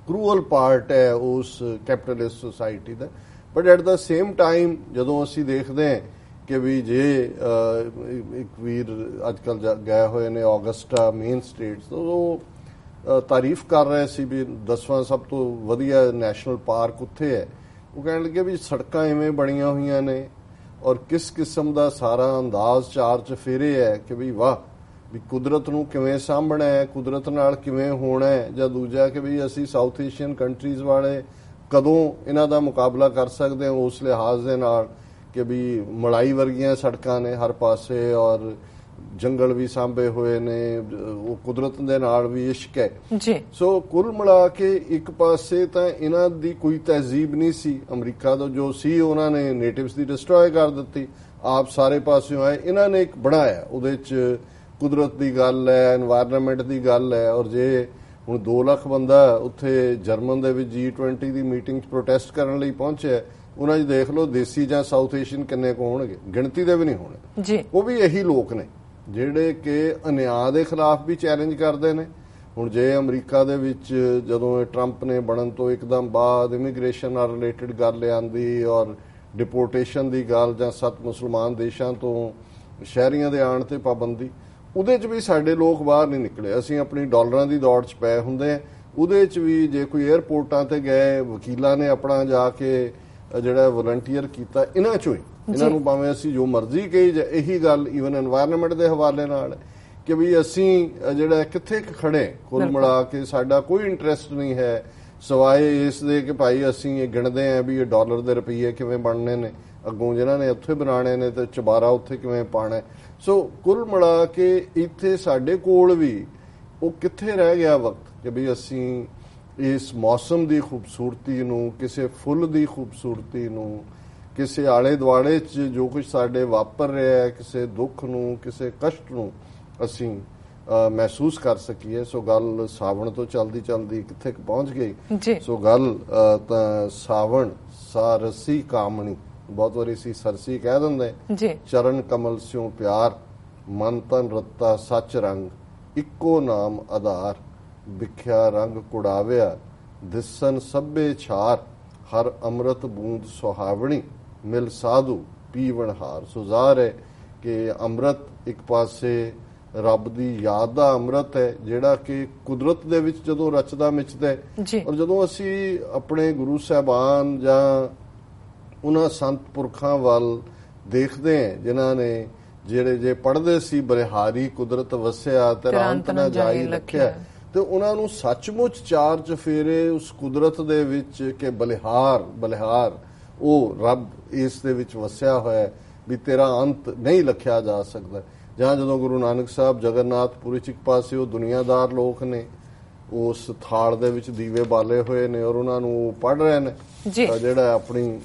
ਕਰੂਅਲ ਪਾਰਟ ਹੈ ਉਸ ਕੈਪੀਟਲਿਸਟ ਸੋਸਾਇਟੀ ਦਾ। But at the same time ਜਦੋਂ ਅਸੀਂ ਦੇਖਦੇ ਹਾਂ ਕਿ ਵੀ ਜੇ ਇੱਕ ਵੀਰ ਅੱਜ ਕੱਲ੍ਹ ਗਏ ਹੋਏ ਨੇ ਆਗਸਟਾ ਮੇਨ ਸਟੇਟਸ, ਉਹ ਤਾਰੀਫ ਕਰ ਰਹੇ ਸੀ ਵੀ 10ਵਾਂ ਸਭ ਤੋਂ ਵਧੀਆ ਨੈਸ਼ਨਲ ਪਾਰਕ ਉੱਥੇ ਹੈ। ਉਹ ਕਹਿਣ ਲੱਗੇ ਵੀ ਸੜਕਾਂ ਇਵੇਂ ਬਣੀਆਂ ਹੋਈਆਂ ਨੇ ਔਰ ਕਿਸ ਕਿਸਮ ਦਾ ਸਾਰਾ ਅੰਦਾਜ਼ ਚਾਰ ਚਫੇਰੇ ਹੈ ਕਿ ਵੀ ਵਾਹ, ਵੀ ਕੁਦਰਤ ਨੂੰ ਕਿਵੇਂ ਸਾਂਭਣਾ ਹੈ, ਕੁਦਰਤ ਨਾਲ ਕਿਵੇਂ ਹੋਣਾ ਹੈ। ਜਾਂ ਦੂਜਾ ਕਿ ਵੀ ਅਸੀਂ ਸਾਊਥ ਏਸ਼ੀਅਨ ਕੰਟਰੀਜ਼ ਵਾਲੇ ਕਦੋਂ ਇਹਨਾਂ ਦਾ ਮੁਕਾਬਲਾ ਕਰ ਸਕਦੇ ਹਾਂ ਉਸ ਲਿਹਾਜ਼ ਦੇ ਨਾਲ ਕਿ ਵੀ ਮਲਾਈ ਵਰਗੀਆਂ ਸੜਕਾਂ ਨੇ ਹਰ ਪਾਸੇ, ਔਰ ਜੰਗਲ ਵੀ ਸਾਂਭੇ ਹੋਏ ਨੇ, ਉਹ ਕੁਦਰਤ ਦੇ ਨਾਲ ਵੀ ਇਸ਼ਕ ਹੈ ਜੀ। ਸੋ ਕੁੱਲ ਮਿਲਾ ਕੇ ਇੱਕ ਪਾਸੇ ਤਾਂ ਇਹਨਾਂ ਦੀ ਕੋਈ ਤਹਿਜ਼ੀਬ ਨਹੀਂ ਸੀ, ਅਮਰੀਕਾ ਦਾ ਜੋ ਸੀ ਉਹਨਾਂ ਨੇ ਨੇਟਿਵਸ ਦੀ ਡਿਸਟਰੋਏ ਕਰ ਦਿੱਤੀ, ਆਪ ਸਾਰੇ ਪਾਸਿਓਂ ਆਏ, ਇਹਨਾਂ ਨੇ ਇੱਕ ਬਣਾਇਆ, ਉਹਦੇ 'ਚ ਕੁਦਰਤ ਦੀ ਗੱਲ ਹੈ, এনवायरमेंट ਦੀ ਗੱਲ ਹੈ। ਔਰ ਜੇ ਹੁਣ 2 ਲੱਖ ਬੰਦਾ ਉੱਥੇ ਜਰਮਨ ਦੇ ਵਿੱਚ G20 ਦੀ ਮੀਟਿੰਗ 'ਚ ਪ੍ਰੋਟੈਸਟ ਕਰਨ ਲਈ ਪਹੁੰਚਿਆ, ਉਹਨਾਂ 'ਚ ਦੇਖ ਲਓ ਦੇਸੀ ਜਾਂ ਸਾਊਥ ਏਸ਼ੀਅਨ ਕਿੰਨੇ ਕੁ ਹੋਣਗੇ, ਗਿਣਤੀ ਦੇ ਵੀ ਨਹੀਂ ਹੋਣੇ ਜੀ। ਉਹ ਵੀ ਇਹੀ ਲੋਕ ਨੇ ਜਿਹੜੇ ਕਿ ਅਨਿਆਂ ਦੇ ਖਿਲਾਫ ਵੀ ਚੈਲੰਜ ਕਰਦੇ ਨੇ। ਹੁਣ ਜੇ ਅਮਰੀਕਾ ਦੇ ਵਿੱਚ ਜਦੋਂ ਟਰੰਪ ਨੇ ਬਣਨ ਤੋਂ ਇੱਕਦਮ ਬਾਅਦ ਇਮੀਗ੍ਰੇਸ਼ਨ ਨਾਲ ਰਿਲੇਟਡ ਗੱਲ ਆਂਦੀ ਔਰ ਡਿਪੋਰਟੇਸ਼ਨ ਦੀ ਗੱਲ, ਜਾਂ 7 ਮੁਸਲਮਾਨ ਦੇਸ਼ਾਂ ਤੋਂ ਸ਼ਹਿਰੀਆਂ ਦੇ ਆਉਣ ਤੇ ਪਾਬੰਦੀ, ਉਹਦੇ 'ਚ ਵੀ ਸਾਡੇ ਲੋਕ ਬਾਹਰ ਨਹੀਂ ਨਿਕਲੇ। ਅਸੀਂ ਆਪਣੀ ਡਾਲਰਾਂ ਦੀ ਦੌੜ 'ਚ ਪਏ ਹੁੰਦੇ ਆ। ਉਹਦੇ 'ਚ ਵੀ ਜੇ ਕੋਈ 에ਅਰਪੋਰਟਾਂ ਤੇ ਗਏ, ਵਕੀਲਾਂ ਨੇ ਆਪਣਾ ਜਾ ਕੇ ਜਿਹੜਾ ਵਲੰਟੀਅਰ ਕੀਤਾ, ਇਹਨਾਂ 'ਚੋਂ ਹੀ ਇਹਨਾਂ ਨੂੰ ਭਾਵੇਂ ਅਸੀਂ ਜੋ ਮਰਜ਼ੀ ਕਹੀ, ਇਹੀ ਗੱਲ ਈਵਨ এনवायरमेंट ਦੇ ਹਵਾਲੇ ਨਾਲ ਕਿ ਵੀ ਅਸੀਂ ਜਿਹੜਾ ਕਿੱਥੇ ਖੜੇ, ਕੁੱਲ ਮਿਲਾ ਕੇ ਸਾਡਾ ਕੋਈ ਇੰਟਰਸਟ ਨਹੀਂ ਹੈ ਸਵਾਏ ਇਸ ਦੇ ਕਿ ਭਾਈ ਅਸੀਂ ਇਹ ਗਿਣਦੇ ਆਂ ਵੀ ਇਹ ਡਾਲਰ ਦੇ ਰੁਪਈਏ ਕਿਵੇਂ ਬਣਨੇ ਨੇ, ਅੱਗੋਂ ਜਿਨ੍ਹਾਂ ਨੇ ਉੱਥੇ ਬਣਾਣੇ ਨੇ ਤੇ ਚਬਾਰਾ ਉੱਥੇ ਕਿਵੇਂ ਪਾਣਾ। ਸੋ ਕੁੱਲ ਮਿਲਾ ਕੇ ਇੱਥੇ ਸਾਡੇ ਕੋਲ ਵੀ ਉਹ ਕਿੱਥੇ ਰਹਿ ਗਿਆ ਵਕਤ ਕਿ ਵੀ ਅਸੀਂ ਇਸ ਮੌਸਮ ਦੀ ਖੂਬਸੂਰਤੀ ਨੂੰ, ਕਿਸੇ ਫੁੱਲ ਦੀ ਖੂਬਸੂਰਤੀ ਨੂੰ, ਕਿਸੇ ਆਲੇ ਦੁਆਲੇ 'ਚ ਜੋ ਕੁਝ ਸਾਡੇ ਵਾਪਰ ਰਿਹਾ ਹੈ, ਕਿਸੇ ਦੁੱਖ ਨੂੰ, ਕਿਸੇ ਕਸ਼ਟ ਨੂੰ ਅਸੀਂ ਮਹਿਸੂਸ ਕਰ ਸਕੀਏ। ਸੋ ਗੱਲ ਸਾਵਣ ਤੋਂ ਚਲਦੀ ਚਲਦੀ ਕਿੱਥੇ ਪਹੁੰਚ ਗਈ। ਸੋ ਗੱਲ ਤਾਂ ਸਾਵਣ ਸਾਰਸੀ ਕਾਮਣੀ, ਬਹੁਤ ਵਾਰੀ ਸੀ ਸਰਸੀ ਕਹਿ ਦਿੰਦੇ, ਚਰਨ ਕਮਲ ਸਿਉ ਪਿਆਰ, ਮਨ ਤਨ ਰੱਤਾ ਸੱਚ ਰੰਗ, ਇੱਕੋ ਨਾਮ ਆਧਾਰ, ਵਿਖਿਆ ਰੰਗ ਕੁੜਾਵਿਆ, ਦਿਸਨ ਸਭੇ ਛਾਰ, ਹਰ ਅੰਮ੍ਰਿਤ ਬੂੰਦ ਸੁਹਾਵਣੀ, ਮਿਲ ਸਾਧੂ ਪੀਵਣ ਹਾਰ। ਸੋ ਜ਼ਾਹਰ ਹੈ ਕਿ ਅੰਮ੍ਰਿਤ ਇੱਕ ਪਾਸੇ ਰੱਬ ਦੀ ਯਾਦ ਦਾ ਅੰਮ੍ਰਿਤ ਹੈ ਜਿਹੜਾ ਕਿ ਕੁਦਰਤ ਦੇ ਵਿੱਚ ਜਦੋਂ ਰਚਦਾ ਮਿਚਦਾ, ਔਰ ਜਦੋਂ ਅਸੀਂ ਆਪਣੇ ਗੁਰੂ ਸਾਹਿਬਾਨ ਜਾਂ ਉਹਨਾਂ ਸੰਤ ਪੁਰਖਾਂ ਵੱਲ ਦੇਖਦੇ ਹਾਂ ਜਿਨ੍ਹਾਂ ਨੇ ਜਿਹੜੇ ਜੇ ਪੜ੍ਹਦੇ ਸੀ ਬਲਿਹਾਰੀ ਕੁਦਰਤ ਵਸਿਆ ਤੇ ਅੰਤ ਨਾ ਜਾਈ ਲਖਿਆ, ਤੇ ਉਹਨਾਂ ਨੂੰ ਸੱਚਮੁੱਚ ਚਾਰ ਚਫੇਰੇ ਉਸ ਕੁਦਰਤ ਦੇ ਵਿੱਚ ਕਿ ਬਲਿਹਾਰ ਉਹ ਰੱਬ ਇਸ ਦੇ ਵਿੱਚ ਵਸਿਆ ਹੋਇਆ ਵੀ ਤੇਰਾ ਅੰਤ ਨਹੀਂ ਲਖਿਆ ਜਾ ਸਕਦਾ। ਜਾਂ ਜਦੋਂ ਗੁਰੂ ਨਾਨਕ ਸਾਹਿਬ ਜਗਨਨਾਥਪੁਰੀ ਚ ਇੱਕ ਪਾਸੇ ਉਹ ਦੁਨੀਆਦਾਰ ਲੋਕ ਨੇ ਉਸ ਥਾਲ ਦੇ ਵਿੱਚ ਦੀਵੇ ਬਾਲੇ ਹੋਏ ਨੇ ਔਰ ਉਹਨਾਂ ਨੂੰ ਪੜ੍ਹ ਰਹੇ ਨੇ ਜਿਹੜਾ ਆਪਣੀ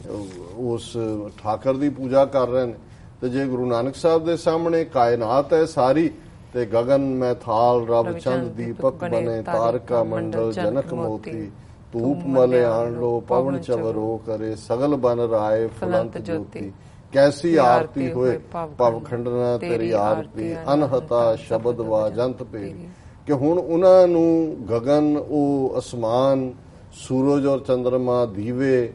ਉਸ ਠਾਕਰ ਦੀ ਪੂਜਾ ਕਰ ਰਹੇ ਨੇ, ਤੇ ਜੇ ਗੁਰੂ ਨਾਨਕ ਸਾਹਿਬ ਦੇ ਸਾਹਮਣੇ ਕਾਇਨਾਤ ਹੈ ਸਾਰੀ ਤੇ ਗगन में थाल रब चंद दीपक बने तारका मंडल जनक मोती ਧੂਪ ਮਲੇ ਆਣ ਲੋ ਪਵਨ ਚਵਰੋ ਕਰੇ ਸਗਲ ਬਨ ਰਾਏ ਫੁਲੰਤ ਜੋਤੀ ਕੈਸੀ ਆਰਤੀ ਹੋਏ ਭਵ ਖੰਡਨਾ ਤੇਰੀ ਆਰਤੀ ਅਨਹਤਾ ਸ਼ਬਦ ਵਾ ਜੰਤ ਪੇਰੀ। ਕਿ ਹੁਣ ਉਹਨਾਂ ਨੂੰ ਗਗਨ ਉਹ ਅਸਮਾਨ ਸੂਰਜ ਔਰ ਚੰਦਰਮਾ ਦੀਵੇ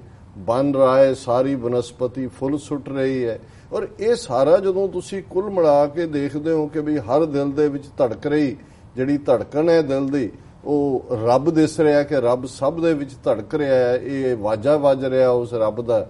ਬਨ ਰਾਏ ਸਾਰੀ ਬਨਸਪਤੀ ਫੁੱਲ ਸੁੱਟ ਰਹੀ ਹੈ। ਔਰ ਇਹ ਸਾਰਾ ਜਦੋਂ ਤੁਸੀਂ ਕੁੱਲ ਮਿਲਾ ਕੇ ਦੇਖਦੇ ਹੋ ਕਿ ਵੀ ਹਰ ਦਿਲ ਦੇ ਵਿੱਚ ਧੜਕ ਰਹੀ ਜਿਹੜੀ ਧੜਕਣ ਹੈ ਦਿਲ ਦੀ ਉਹ ਰੱਬ ਦਿਸ ਰਿਹਾ ਕਿ ਰੱਬ ਸਭ ਦੇ ਵਿੱਚ ਧੜਕ ਰਿਹਾ ਹੈ। ਇਹ ਵਾਜਾ ਵੱਜ ਰਿਹਾ ਉਸ ਰੱਬ ਦਾ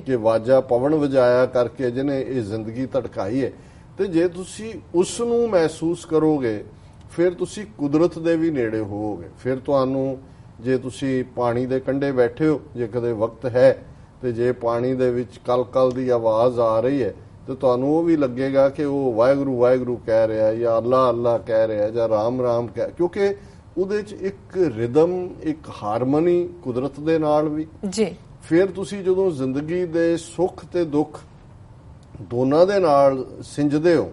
ਕਿ ਵਾਜਾ ਪਵਨ ਵਜਾਇਆ ਕਰਕੇ ਜਿਹਨੇ ਇਹ ਜ਼ਿੰਦਗੀ ਧੜਕਾਈ ਹੈ। ਤੇ ਜੇ ਤੁਸੀਂ ਉਸ ਨੂੰ ਮਹਿਸੂਸ ਕਰੋਗੇ ਫਿਰ ਤੁਸੀਂ ਕੁਦਰਤ ਦੇ ਵੀ ਨੇੜੇ ਹੋਵੋਗੇ। ਫਿਰ ਤੁਹਾਨੂੰ ਜੇ ਤੁਸੀਂ ਪਾਣੀ ਦੇ ਕੰਢੇ ਬੈਠੇ ਹੋ ਜੇ ਕਦੇ ਵਕਤ ਹੈ ਤੇ ਜੇ ਪਾਣੀ ਦੇ ਵਿੱਚ ਕਲ ਦੀ ਆਵਾਜ਼ ਆ ਰਹੀ ਹੈ ਤੇ ਤੁਹਾਨੂੰ ਉਹ ਵੀ ਲੱਗੇਗਾ ਕਿ ਉਹ ਵਾਹਿਗੁਰੂ ਵਾਹਿਗੁਰੂ ਕਹਿ ਰਿਹਾ ਜਾਂ ਅੱਲਾ ਅੱਲਾ ਕਹਿ ਰਿਹਾ ਜਾਂ ਰਾਮ ਰਾਮ ਕਹਿ, ਕਿਉਂਕਿ ਉਹਦੇ 'ਚ ਇੱਕ ਰਿਦਮ ਇੱਕ ਹਾਰਮਨੀ ਕੁਦਰਤ ਦੇ ਨਾਲ ਵੀ ਜੀ। ਫਿਰ ਤੁਸੀਂ ਜਦੋਂ ਜ਼ਿੰਦਗੀ ਦੇ ਸੁੱਖ ਤੇ ਦੁੱਖ ਦੋਨਾਂ ਦੇ ਨਾਲ ਸਿੰਜਦੇ ਹੋ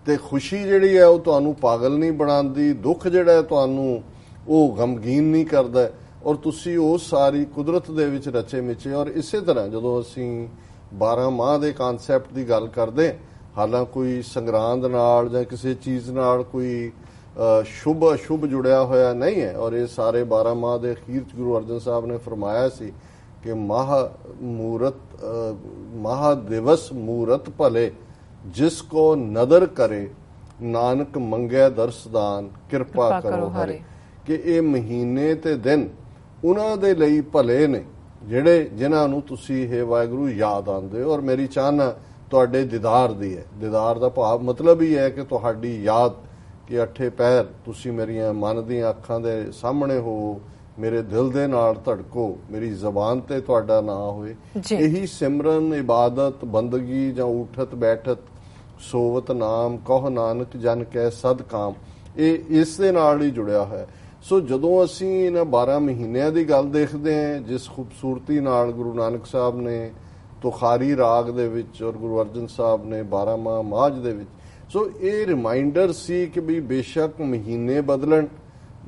ਤੇ ਖੁਸ਼ੀ ਜਿਹੜੀ ਹੈ ਉਹ ਤੁਹਾਨੂੰ ਪਾਗਲ ਨਹੀਂ ਬਣਾਉਂਦੀ, ਦੁੱਖ ਜਿਹੜਾ ਹੈ ਤੁਹਾਨੂੰ ਉਹ ਗਮਗੀਨ ਨਹੀਂ ਕਰਦਾ ਔਰ ਤੁਸੀਂ ਉਹ ਸਾਰੀ ਕੁਦਰਤ ਦੇ ਵਿੱਚ ਰਚੇ ਮਿਚੇ। ਔਰ ਇਸੇ ਤਰ੍ਹਾਂ ਜਦੋਂ ਅਸੀਂ 12 ਮਾਹ ਦੇ ਕਨਸੈਪਟ ਦੀ ਗੱਲ ਕਰਦੇ ਹਾਲਾਂਕਿ ਕੋਈ ਸੰਗਰਾਂਦ ਨਾਲ ਜਾਂ ਕਿਸੇ ਚੀਜ਼ ਨਾਲ ਕੋਈ ਸ਼ੁਭ ਅਸ਼ੁਭ ਜੁੜਿਆ ਹੋਇਆ ਨਹੀਂ ਹੈ। ਔਰ ਇਹ ਸਾਰੇ 12 ਮਾਹ ਦੇ ਅਖੀਰ ਚ ਗੁਰੂ ਅਰਜਨ ਸਾਹਿਬ ਨੇ ਫਰਮਾਇਆ ਸੀ ਕਿ ਮਹਾ ਦਿਵਸ ਮੂਰਤ ਭਲੇ ਜਿਸ ਕੋ ਨਦਰ ਕਰੇ ਨਾਨਕ ਮੰਗੈ ਦਰਸਦਾਨ ਕਿਰਪਾ ਕਰੋ ਹਰੇ। ਕਿ ਇਹ ਮਹੀਨੇ ਤੇ ਦਿਨ ਉਹਨਾਂ ਦੇ ਲਈ ਭਲੇ ਨੇ ਜਿਹੜੇ ਜਿਨ੍ਹਾਂ ਨੂੰ ਤੁਸੀਂ ਇਹ ਵਾਹਿਗੁਰੂ ਯਾਦ ਆਉਂਦੇ ਹੋ। ਔਰ ਮੇਰੀ ਚਾਹਨਾ ਤੁਹਾਡੇ ਦੀਦਾਰ ਦੀ ਹੈ। ਦੀਦਾਰ ਦਾ ਭਾਵ ਮਤਲਬ ਹੀ ਹੈ ਕਿ ਤੁਹਾਡੀ ਯਾਦ ਕਿ ਅੱਠੇ ਪੈਰ ਤੁਸੀਂ ਮੇਰੀਆਂ ਮਨ ਦੀਆਂ ਅੱਖਾਂ ਦੇ ਸਾਹਮਣੇ ਹੋ, ਮੇਰੇ ਦਿਲ ਦੇ ਨਾਲ ਧੜਕੋ, ਮੇਰੀ ਜ਼ਬਾਨ ਤੇ ਤੁਹਾਡਾ ਨਾਂ ਹੋਏ। ਇਹੀ ਸਿਮਰਨ ਇਬਾਦਤ ਬੰਦਗੀ ਜਾਂ ਉਠਤ ਬੈਠਤ ਸੋਵਤ ਨਾਮ ਕਹੁ ਨਾਨਕ ਜਨ ਕੈ ਸਦ ਕਾਮ ਇਹ ਇਸ ਦੇ ਨਾਲ ਹੀ ਜੁੜਿਆ ਹੈ। ਸੋ ਜਦੋਂ ਅਸੀਂ ਇਹਨਾਂ 12 ਮਹੀਨਿਆਂ ਦੀ ਗੱਲ ਦੇਖਦੇ ਹਾਂ ਜਿਸ ਖੂਬਸੂਰਤੀ ਨਾਲ ਗੁਰੂ ਨਾਨਕ ਸਾਹਿਬ ਨੇ ਤੁਖਾਰੀ ਰਾਗ ਦੇ ਵਿੱਚ ਔਰ ਗੁਰੂ ਅਰਜਨ ਸਾਹਿਬ ਨੇ 12 ਮਾਝ ਦੇ ਵਿੱਚ, ਸੋ ਇਹ ਰਿਮਾਈਂਡਰ ਸੀ ਕਿ ਵੀ ਬੇਸ਼ੱਕ ਮਹੀਨੇ ਬਦਲਣ,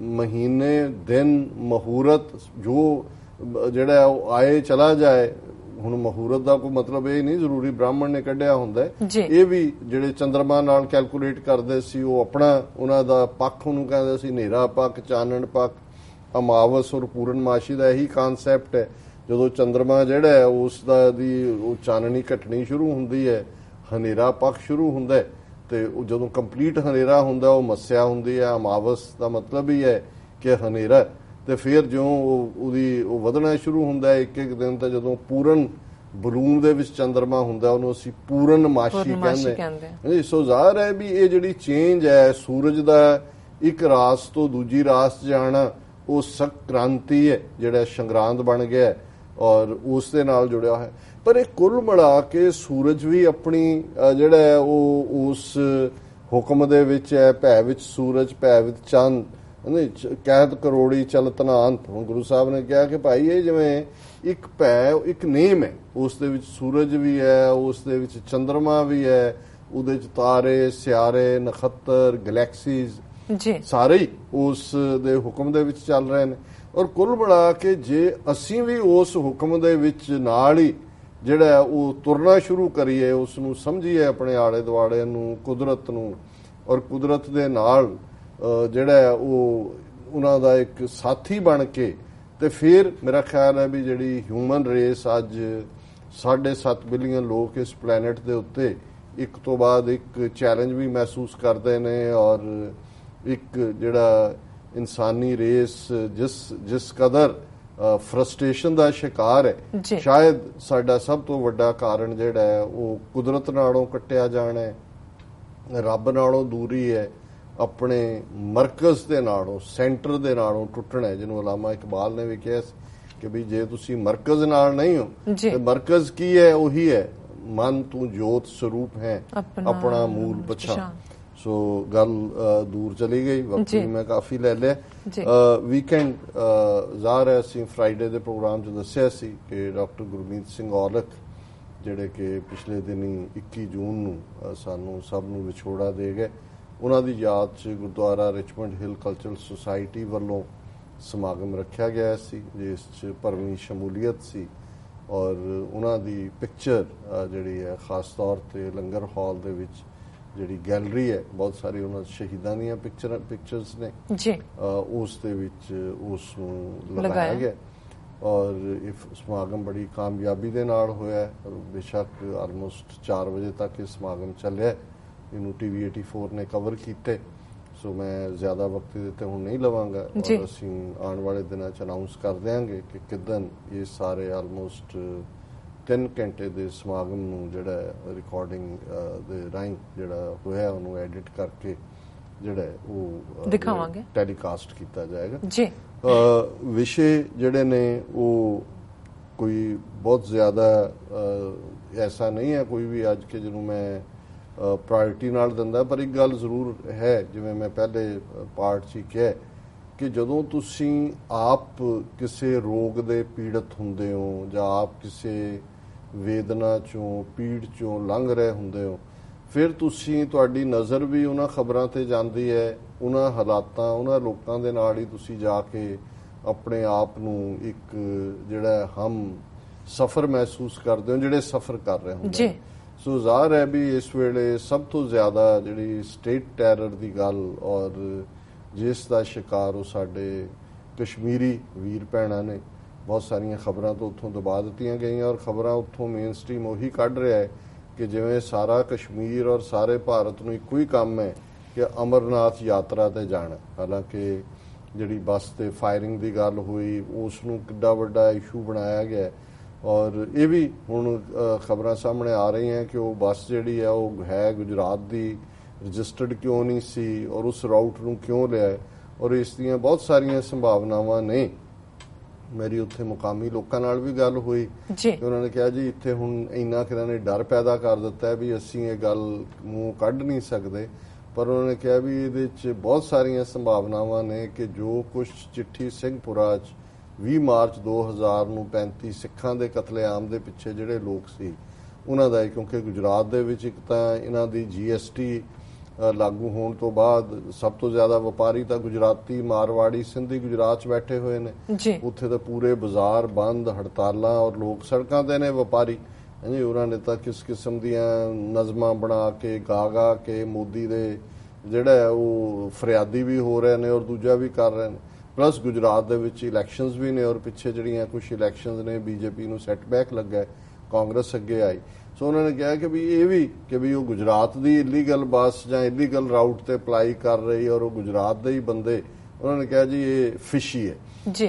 ਮਹੀਨੇ ਦਿਨ ਮਹੂਰਤ ਜੋ ਜਿਹੜਾ ਉਹ ਆਏ ਚਲਾ ਜਾਏ। ਹੁਣ ਮਹੂਰਤ ਦਾ ਕੋਈ ਮਤਲਬ ਇਹ ਨਹੀਂ ਜ਼ਰੂਰੀ ਬ੍ਰਾਹਮਣ ਨੇ ਕੱਢਿਆ ਹੁੰਦਾ, ਇਹ ਵੀ ਜਿਹੜੇ ਚੰਦਰਮਾ ਨਾਲ ਕੈਲਕੂਲੇਟ ਕਰਦੇ ਸੀ ਉਹ ਆਪਣਾ ਉਹਨਾਂ ਦਾ ਪੱਖ ਉਹਨੂੰ ਕਹਿੰਦੇ ਸੀ, ਹਨੇਰਾ ਪੱਖ, ਚਾਨਣ ਪੱਖ, ਅਮਾਵਸ ਔਰ ਪੂਰਨਮਾਸ਼ੀ ਦਾ ਇਹੀ ਕਾਨਸੈਪਟ ਹੈ। ਜਦੋਂ ਚੰਦਰਮਾ ਜਿਹੜਾ ਹੈ ਉਸ ਦਾ ਦੀ ਉਹ ਚਾਨਣੀ ਘਟਣੀ ਸ਼ੁਰੂ ਹੁੰਦੀ ਹੈ, ਹਨੇਰਾ ਪੱਖ ਸ਼ੁਰੂ ਹੁੰਦਾ ਤੇ ਜਦੋਂ ਕੰਪਲੀਟ ਹਨੇਰਾ ਹੁੰਦਾ ਉਹ ਮੱਸਿਆ ਹੁੰਦੀ ਹੈ। ਅਮਾਵਸ ਦਾ ਮਤਲਬ ਹੀ ਹੈ ਕਿ ਹਨੇਰਾ। ਤੇ ਫਿਰ ਜਿਉਂ ਉਹਦੀ ਉਹ ਵਧਣਾ ਸ਼ੁਰੂ ਹੁੰਦਾ ਇੱਕ ਇੱਕ ਦਿਨ ਤੇ ਜਦੋਂ ਪੂਰਨ ਬਲੂਮ ਦੇ ਵਿੱਚ ਚੰਦਰਮਾ ਹੁੰਦਾ ਉਹਨੂੰ ਅਸੀਂ ਪੂਰਨਮਾਸ਼ੀ ਕਹਿੰਦੇ। ਸੋ ਜ਼ਾਹਰ ਹੈ ਵੀ ਇਹ ਜਿਹੜੀ ਚੇਂਜ ਹੈ ਸੂਰਜ ਦਾ ਇੱਕ ਰਾਸ ਤੋਂ ਦੂਜੀ ਰਾਸ ਜਾਣਾ ਉਹ ਸੰਕ੍ਰਾਂਤੀ ਹੈ ਜਿਹੜਾ ਸੰਗਰਾਂਦ ਬਣ ਗਿਆ ਔਰ ਉਸ ਦੇ ਨਾਲ ਜੁੜਿਆ ਹੈ। ਪਰ ਇਹ ਕੁੱਲ ਮਿਲਾ ਕੇ ਸੂਰਜ ਵੀ ਆਪਣੀ ਜਿਹੜਾ ਹੈ ਉਹ ਉਸ ਹੁਕਮ ਦੇ ਵਿੱਚ ਹੈ। ਭੈ ਵਿੱਚ ਸੂਰਜ ਭੈ ਵਿੱਚ ਚੰਦ ਕਹਿਤ ਕਰੋੜੀ ਚਲਤ ਨਾ ਅੰਤ। ਹੁਣ ਗੁਰੂ ਸਾਹਿਬ ਨੇ ਕਿਹਾ ਕਿ ਭਾਈ ਇਹ ਜਿਵੇਂ ਇੱਕ ਭੈ ਇੱਕ ਨੇਮ ਹੈ, ਉਸ ਦੇ ਵਿੱਚ ਸੂਰਜ ਵੀ ਹੈ, ਉਸ ਦੇ ਵਿੱਚ ਚੰਦਰਮਾ ਵੀ ਹੈ, ਉਹਦੇ ਚ ਤਾਰੇ ਸਿਆਰੇ ਨਖੱਤਰ ਗਲੈਕਸੀਜ਼ ਸਾਰੇ ਹੀ ਉਸ ਦੇ ਹੁਕਮ ਦੇ ਵਿੱਚ ਚੱਲ ਰਹੇ ਨੇ। ਔਰ ਕੁੱਲ ਮਿਲਾ ਕੇ ਜੇ ਅਸੀਂ ਵੀ ਉਸ ਹੁਕਮ ਦੇ ਵਿੱਚ ਨਾਲ ਹੀ ਜਿਹੜਾ ਉਹ ਤੁਰਨਾ ਸ਼ੁਰੂ ਕਰੀਏ, ਉਸ ਨੂੰ ਸਮਝੀਏ ਆਪਣੇ ਆਲੇ ਦੁਆਲੇ ਨੂੰ, ਕੁਦਰਤ ਨੂੰ, ਔਰ ਕੁਦਰਤ ਦੇ ਨਾਲ ਜਿਹੜਾ ਉਹ ਉਹਨਾਂ ਦਾ ਇੱਕ ਸਾਥੀ ਬਣ ਕੇ, ਤੇ ਫਿਰ ਮੇਰਾ ਖਿਆਲ ਹੈ ਵੀ ਜਿਹੜੀ ਹਿਊਮਨ ਰੇਸ ਅੱਜ 7.5 ਬਿਲੀਅਨ ਲੋਕ ਇਸ ਪਲੈਨਟ ਦੇ ਉੱਤੇ ਇੱਕ ਤੋਂ ਬਾਅਦ ਇੱਕ ਚੈਲੰਜ ਵੀ ਮਹਿਸੂਸ ਕਰਦੇ ਨੇ ਔਰ ਇੱਕ ਜਿਹੜਾ ਇਨਸਾਨੀ ਰੇਸ ਜਿਸ ਕਦਰ ਫਰਸਟ੍ਰੇਸ਼ਨ ਦਾ ਸ਼ਿਕਾਰ ਹੈ, ਸ਼ਾਇਦ ਸਾਡਾ ਸਭ ਤੋਂ ਵੱਡਾ ਕਾਰਨ ਜਿਹੜਾ ਹੈ ਉਹ ਕੁਦਰਤ ਨਾਲੋਂ ਕੱਟਿਆ ਜਾਣਾ ਹੈ, ਰੱਬ ਨਾਲੋਂ ਦੂਰੀ ਹੈ, ਆਪਣੇ ਮਰਕਜ਼ ਦੇ ਨਾਲੋਂ ਸੈਂਟਰ ਦੇ ਨਾਲੋਂ ਟੁੱਟਣਾ ਹੈ। ਜਿਹਨੂੰ ਅਲਾਮਾ ਇਕਬਾਲ ਨੇ ਵੀ ਕਿਹਾ ਕਿ ਵੀ ਜੇ ਤੁਸੀਂ ਮਰਕਜ਼ ਨਾਲ ਨਹੀਂ ਹੋ ਤੇ ਮਰਕਜ਼ ਕੀ ਹੈ? ਉਹੀ ਹੈ ਮਨ ਤੂੰ ਜੋਤ ਸਰੂਪ ਹੈ ਆਪਣਾ ਮੂਲ ਪਛਾਣ। ਸੋ ਗੱਲ ਦੂਰ ਚਲੀ ਗਈ, ਵਕਤ ਵੀ ਮੈਂ ਕਾਫੀ ਲੈ ਲਿਆ। ਵੀਕਐਂਡ ਜ਼ਾਹਰ ਹੈ ਅਸੀਂ ਫਰਾਈਡੇ ਦੇ ਪ੍ਰੋਗਰਾਮ 'ਚ ਦੱਸਿਆ ਸੀ ਕਿ ਡਾਕਟਰ ਗੁਰਮੀਤ ਸਿੰਘ ਔਲਖ ਜਿਹੜੇ ਕਿ ਪਿਛਲੇ ਦਿਨੀ 21 ਜੂਨ ਨੂੰ ਸਾਨੂੰ ਸਭ ਨੂੰ ਵਿਛੋੜਾ ਦੇ ਗਏ, ਉਹਨਾਂ ਦੀ ਯਾਦ 'ਚ ਗੁਰਦੁਆਰਾ ਰਿਚਮੰਡ ਹਿੱਲ ਕਲਚਰਲ ਸੁਸਾਇਟੀ ਵੱਲੋਂ ਸਮਾਗਮ ਰੱਖਿਆ ਗਿਆ ਸੀ ਜਿਸ 'ਚ ਭਰਵੀਂ ਸ਼ਮੂਲੀਅਤ ਸੀ ਔਰ ਉਹਨਾਂ ਦੀ ਪਿਕਚਰ ਜਿਹੜੀ ਹੈ ਖਾਸ ਤੌਰ ਤੇ ਲੰਗਰ ਹਾਲ ਦੇ ਵਿੱਚ ਜਿਹੜੀ ਗੈਲਰੀ ਹੈ ਬਹੁਤ ਸਾਰੀ ਉਹਨਾਂ ਸ਼ਹੀਦਾਂ ਦੀਆਂ ਪਿਕਚਰਸ ਨੇ ਜੀ ਉਸ ਦੇ ਵਿੱਚ ਉਸ ਨੂੰ ਲਗਾਇਆ ਗਿਆ ਔਰ ਇਹ ਸਮਾਗਮ ਬੜੀ ਕਾਮਯਾਬੀ ਦੇ ਨਾਲ ਹੋਇਆ। ਬੇਸ਼ੱਕ ਆਲਮੋਸਟ 4 ਵਜੇ ਤੱਕ ਇਹ ਸਮਾਗਮ ਚੱਲਿਆ। ਇਹਨੂੰ TV 84 ਨੇ ਕਵਰ ਕੀਤੇ, ਸੋ ਮੈਂ ਜ਼ਿਆਦਾ ਵਕਤ ਇਹਦੇ ਤੇ ਹੁਣ ਨਹੀਂ ਲਵਾਂਗਾ ਔਰ ਅਸੀਂ ਆਉਣ ਵਾਲੇ ਦਿਨਾਂ 'ਚ ਅਨਾਉਂਸ ਕਰ ਦਿਆਂਗੇ ਕਿ ਕਿੱਦਣ ਇਹ ਸਾਰੇ ਆਲਮੋਸਟ 3 ਘੰਟੇ ਦੇ ਸਮਾਗਮ ਨੂੰ ਜਿਹੜਾ ਰਿਕਾਰਡਿੰਗ ਦੇ ਰਾਹੀਂ ਜਿਹੜਾ ਹੋਇਆ ਉਹਨੂੰ ਐਡਿਟ ਕਰਕੇ ਜਿਹੜਾ ਉਹ ਦਿਖਾਵਾਂਗੇ, ਟੈਲੀਕਾਸਟ ਕੀਤਾ ਜਾਏਗਾ ਜੀ। ਵਿਸ਼ੇ ਜਿਹੜੇ ਨੇ ਉਹ ਕੋਈ ਬਹੁਤ ਜ਼ਿਆਦਾ ਐਸਾ ਨਹੀਂ ਹੈ ਕੋਈ ਵੀ ਅੱਜ ਕੇ ਜਿਹਨੂੰ ਮੈਂ ਪ੍ਰਾਇੋਰਟੀ ਨਾਲ ਦਿੰਦਾ, ਪਰ ਇੱਕ ਗੱਲ ਜ਼ਰੂਰ ਹੈ ਜਿਵੇਂ ਮੈਂ ਪਹਿਲੇ ਪਾਰਟ 'ਚ ਹੀ ਕਿਹਾ ਕਿ ਜਦੋਂ ਤੁਸੀਂ ਆਪ ਕਿਸੇ ਰੋਗ ਦੇ ਪੀੜਤ ਹੁੰਦੇ ਹੋ ਜਾਂ ਆਪ ਕਿਸੇ ਵੇਦਨਾ 'ਚੋਂ ਪੀੜ 'ਚੋਂ ਲੰਘ ਰਹੇ ਹੁੰਦੇ ਹੋ, ਫਿਰ ਤੁਹਾਡੀ ਨਜ਼ਰ ਵੀ ਉਹਨਾਂ ਖਬਰਾਂ ਤੇ ਜਾਂਦੀ ਹੈ, ਉਹਨਾਂ ਹਾਲਾਤਾਂ ਉਹਨਾਂ ਲੋਕਾਂ ਦੇ ਨਾਲ ਹੀ ਤੁਸੀਂ ਜਾ ਕੇ ਆਪਣੇ ਆਪ ਨੂੰ ਇੱਕ ਜਿਹੜਾ ਹਮ ਸਫ਼ਰ ਮਹਿਸੂਸ ਕਰਦੇ ਹੋ ਜਿਹੜੇ ਸਫ਼ਰ ਕਰ ਰਹੇ ਹੁੰਦੇ ਨੇ। ਸੋ ਜ਼ਾਹਰ ਹੈ ਵੀ ਇਸ ਵੇਲੇ ਸਭ ਤੋਂ ਜ਼ਿਆਦਾ ਜਿਹੜੀ ਸਟੇਟ ਟੈਰਰ ਦੀ ਗੱਲ ਔਰ ਜਿਸ ਦਾ ਸ਼ਿਕਾਰ ਉਹ ਸਾਡੇ ਕਸ਼ਮੀਰੀ ਵੀਰ ਭੈਣਾਂ ਨੇ। ਬਹੁਤ ਸਾਰੀਆਂ ਖਬਰਾਂ ਤੋਂ ਉੱਥੋਂ ਦਬਾ ਦਿੱਤੀਆਂ ਗਈਆਂ ਔਰ ਖਬਰਾਂ ਉੱਥੋਂ ਮੇਨ ਸਟ੍ਰੀਮ ਉਹੀ ਕੱਢ ਰਿਹਾ ਹੈ ਕਿ ਜਿਵੇਂ ਸਾਰਾ ਕਸ਼ਮੀਰ ਔਰ ਸਾਰੇ ਭਾਰਤ ਨੂੰ ਇੱਕੋ ਹੀ ਕੰਮ ਹੈ ਕਿ ਅਮਰਨਾਥ ਯਾਤਰਾ ਤੇ ਜਾਣਾ। ਹਾਲਾਂਕਿ ਜਿਹੜੀ ਬੱਸ ਤੇ ਫਾਇਰਿੰਗ ਦੀ ਗੱਲ ਹੋਈ ਉਸ ਨੂੰ ਕਿੱਡਾ ਵੱਡਾ ਇਸ਼ੂ ਬਣਾਇਆ ਗਿਆ ਔਰ ਇਹ ਵੀ ਹੁਣ ਖਬਰਾਂ ਸਾਹਮਣੇ ਆ ਰਹੀਆਂ ਕਿ ਉਹ ਬੱਸ ਜਿਹੜੀ ਹੈ ਉਹ ਹੈ ਗੁਜਰਾਤ ਦੀ, ਰਜਿਸਟਰਡ ਕਿਉਂ ਨਹੀਂ ਸੀ ਔਰ ਉਸ ਰਾਊਟ ਨੂੰ ਕਿਉਂ ਲਿਆ ਔਰ ਇਸ ਦੀਆਂ ਬਹੁਤ ਸਾਰੀਆਂ ਸੰਭਾਵਨਾਵਾਂ ਨੇ। ਮੇਰੀ ਉੱਥੇ ਮੁਕਾਮੀ ਲੋਕਾਂ ਨਾਲ ਵੀ ਗੱਲ ਹੋਈ, ਉਹਨਾਂ ਨੇ ਕਿਹਾ ਜੀ ਇੱਥੇ ਹੁਣ ਇੰਨਾ ਕਿ ਇਹਨਾਂ ਨੇ ਡਰ ਪੈਦਾ ਕਰ ਦਿੱਤਾ ਵੀ ਅਸੀਂ ਇਹ ਗੱਲ ਮੂੰਹ ਕੱਢ ਨਹੀਂ ਸਕਦੇ, ਪਰ ਉਹਨਾਂ ਨੇ ਕਿਹਾ ਵੀ ਇਹਦੇ 'ਚ ਬਹੁਤ ਸਾਰੀਆਂ ਸੰਭਾਵਨਾਵਾਂ ਨੇ ਕਿ ਜੋ ਕੁਝ ਚਿੱਠੀ ਸਿੰਘਪੁਰਾ 'ਚ 20 ਮਾਰਚ 2000 ਨੂੰ 35 ਸਿੱਖਾਂ ਦੇ ਕਤਲੇਆਮ ਦੇ ਪਿੱਛੇ ਜਿਹੜੇ ਲੋਕ ਸੀ ਉਹਨਾਂ ਦਾ, ਕਿਉਂਕਿ ਗੁਜਰਾਤ ਦੇ ਵਿੱਚ ਇੱਕ ਤਾਂ ਇਹਨਾਂ ਦੀ GST ਲਾਗੂ ਹੋਣ ਤੋਂ ਬਾਅਦ ਸਭ ਤੋਂ ਜ਼ਿਆਦਾ ਵਪਾਰੀ ਤਾਂ ਗੁਜਰਾਤੀ, ਮਾਰਵਾੜੀ, ਸਿੰਧੀ ਗੁਜਰਾਤ 'ਚ ਬੈਠੇ ਹੋਏ ਨੇ। ਉੱਥੇ ਤਾਂ ਪੂਰੇ ਬਾਜ਼ਾਰ ਬੰਦ, ਹੜਤਾਲਾਂ ਔਰ ਲੋਕ ਸੜਕਾਂ ਤੇ ਨੇ ਵਪਾਰੀ। ਹਾਂਜੀ, ਉਹਨਾਂ ਨੇ ਤਾਂ ਕਿਸ ਕਿਸਮ ਦੀਆਂ ਨਜ਼ਮਾਂ ਬਣਾ ਕੇ ਗਾ ਕੇ ਮੋਦੀ ਦੇ ਜਿਹੜਾ ਉਹ ਫਰਿਆਦੀ ਵੀ ਹੋ ਰਹੇ ਨੇ ਔਰ ਦੂਜਾ ਵੀ ਕਰ ਰਹੇ ਨੇ। ਪਲੱਸ ਗੁਜਰਾਤ ਦੇ ਵਿੱਚ ਇਲੈਕਸ਼ਨਸ ਵੀ ਨੇ ਔਰ ਪਿੱਛੇ ਜਿਹੜੀਆਂ ਕੁਝ ਇਲੈਕਸ਼ਨਸ ਨੇ BJP ਨੂੰ ਸੈਟਬੈਕ ਲੱਗਾ, ਕਾਂਗਰਸ ਅੱਗੇ ਆਈ। ਸੋ ਉਹਨਾਂ ਨੇ ਕਿਹਾ ਕਿ ਵੀ ਇਹ ਵੀ ਕਿ ਵੀ ਉਹ ਗੁਜਰਾਤ ਦੀ ਇਲੀਗਲ ਬੱਸ ਜਾਂ ਇਲੀਗਲ ਰਾਊਟ ਤੇ ਅਪਲਾਈ ਕਰ ਰਹੀ ਔਰ ਉਹ ਗੁਜਰਾਤ ਦੇ ਹੀ ਬੰਦੇ, ਉਹਨਾਂ ਨੇ ਕਿਹਾ ਜੀ ਇਹ ਫਿਸ਼ੀ ਹੈ।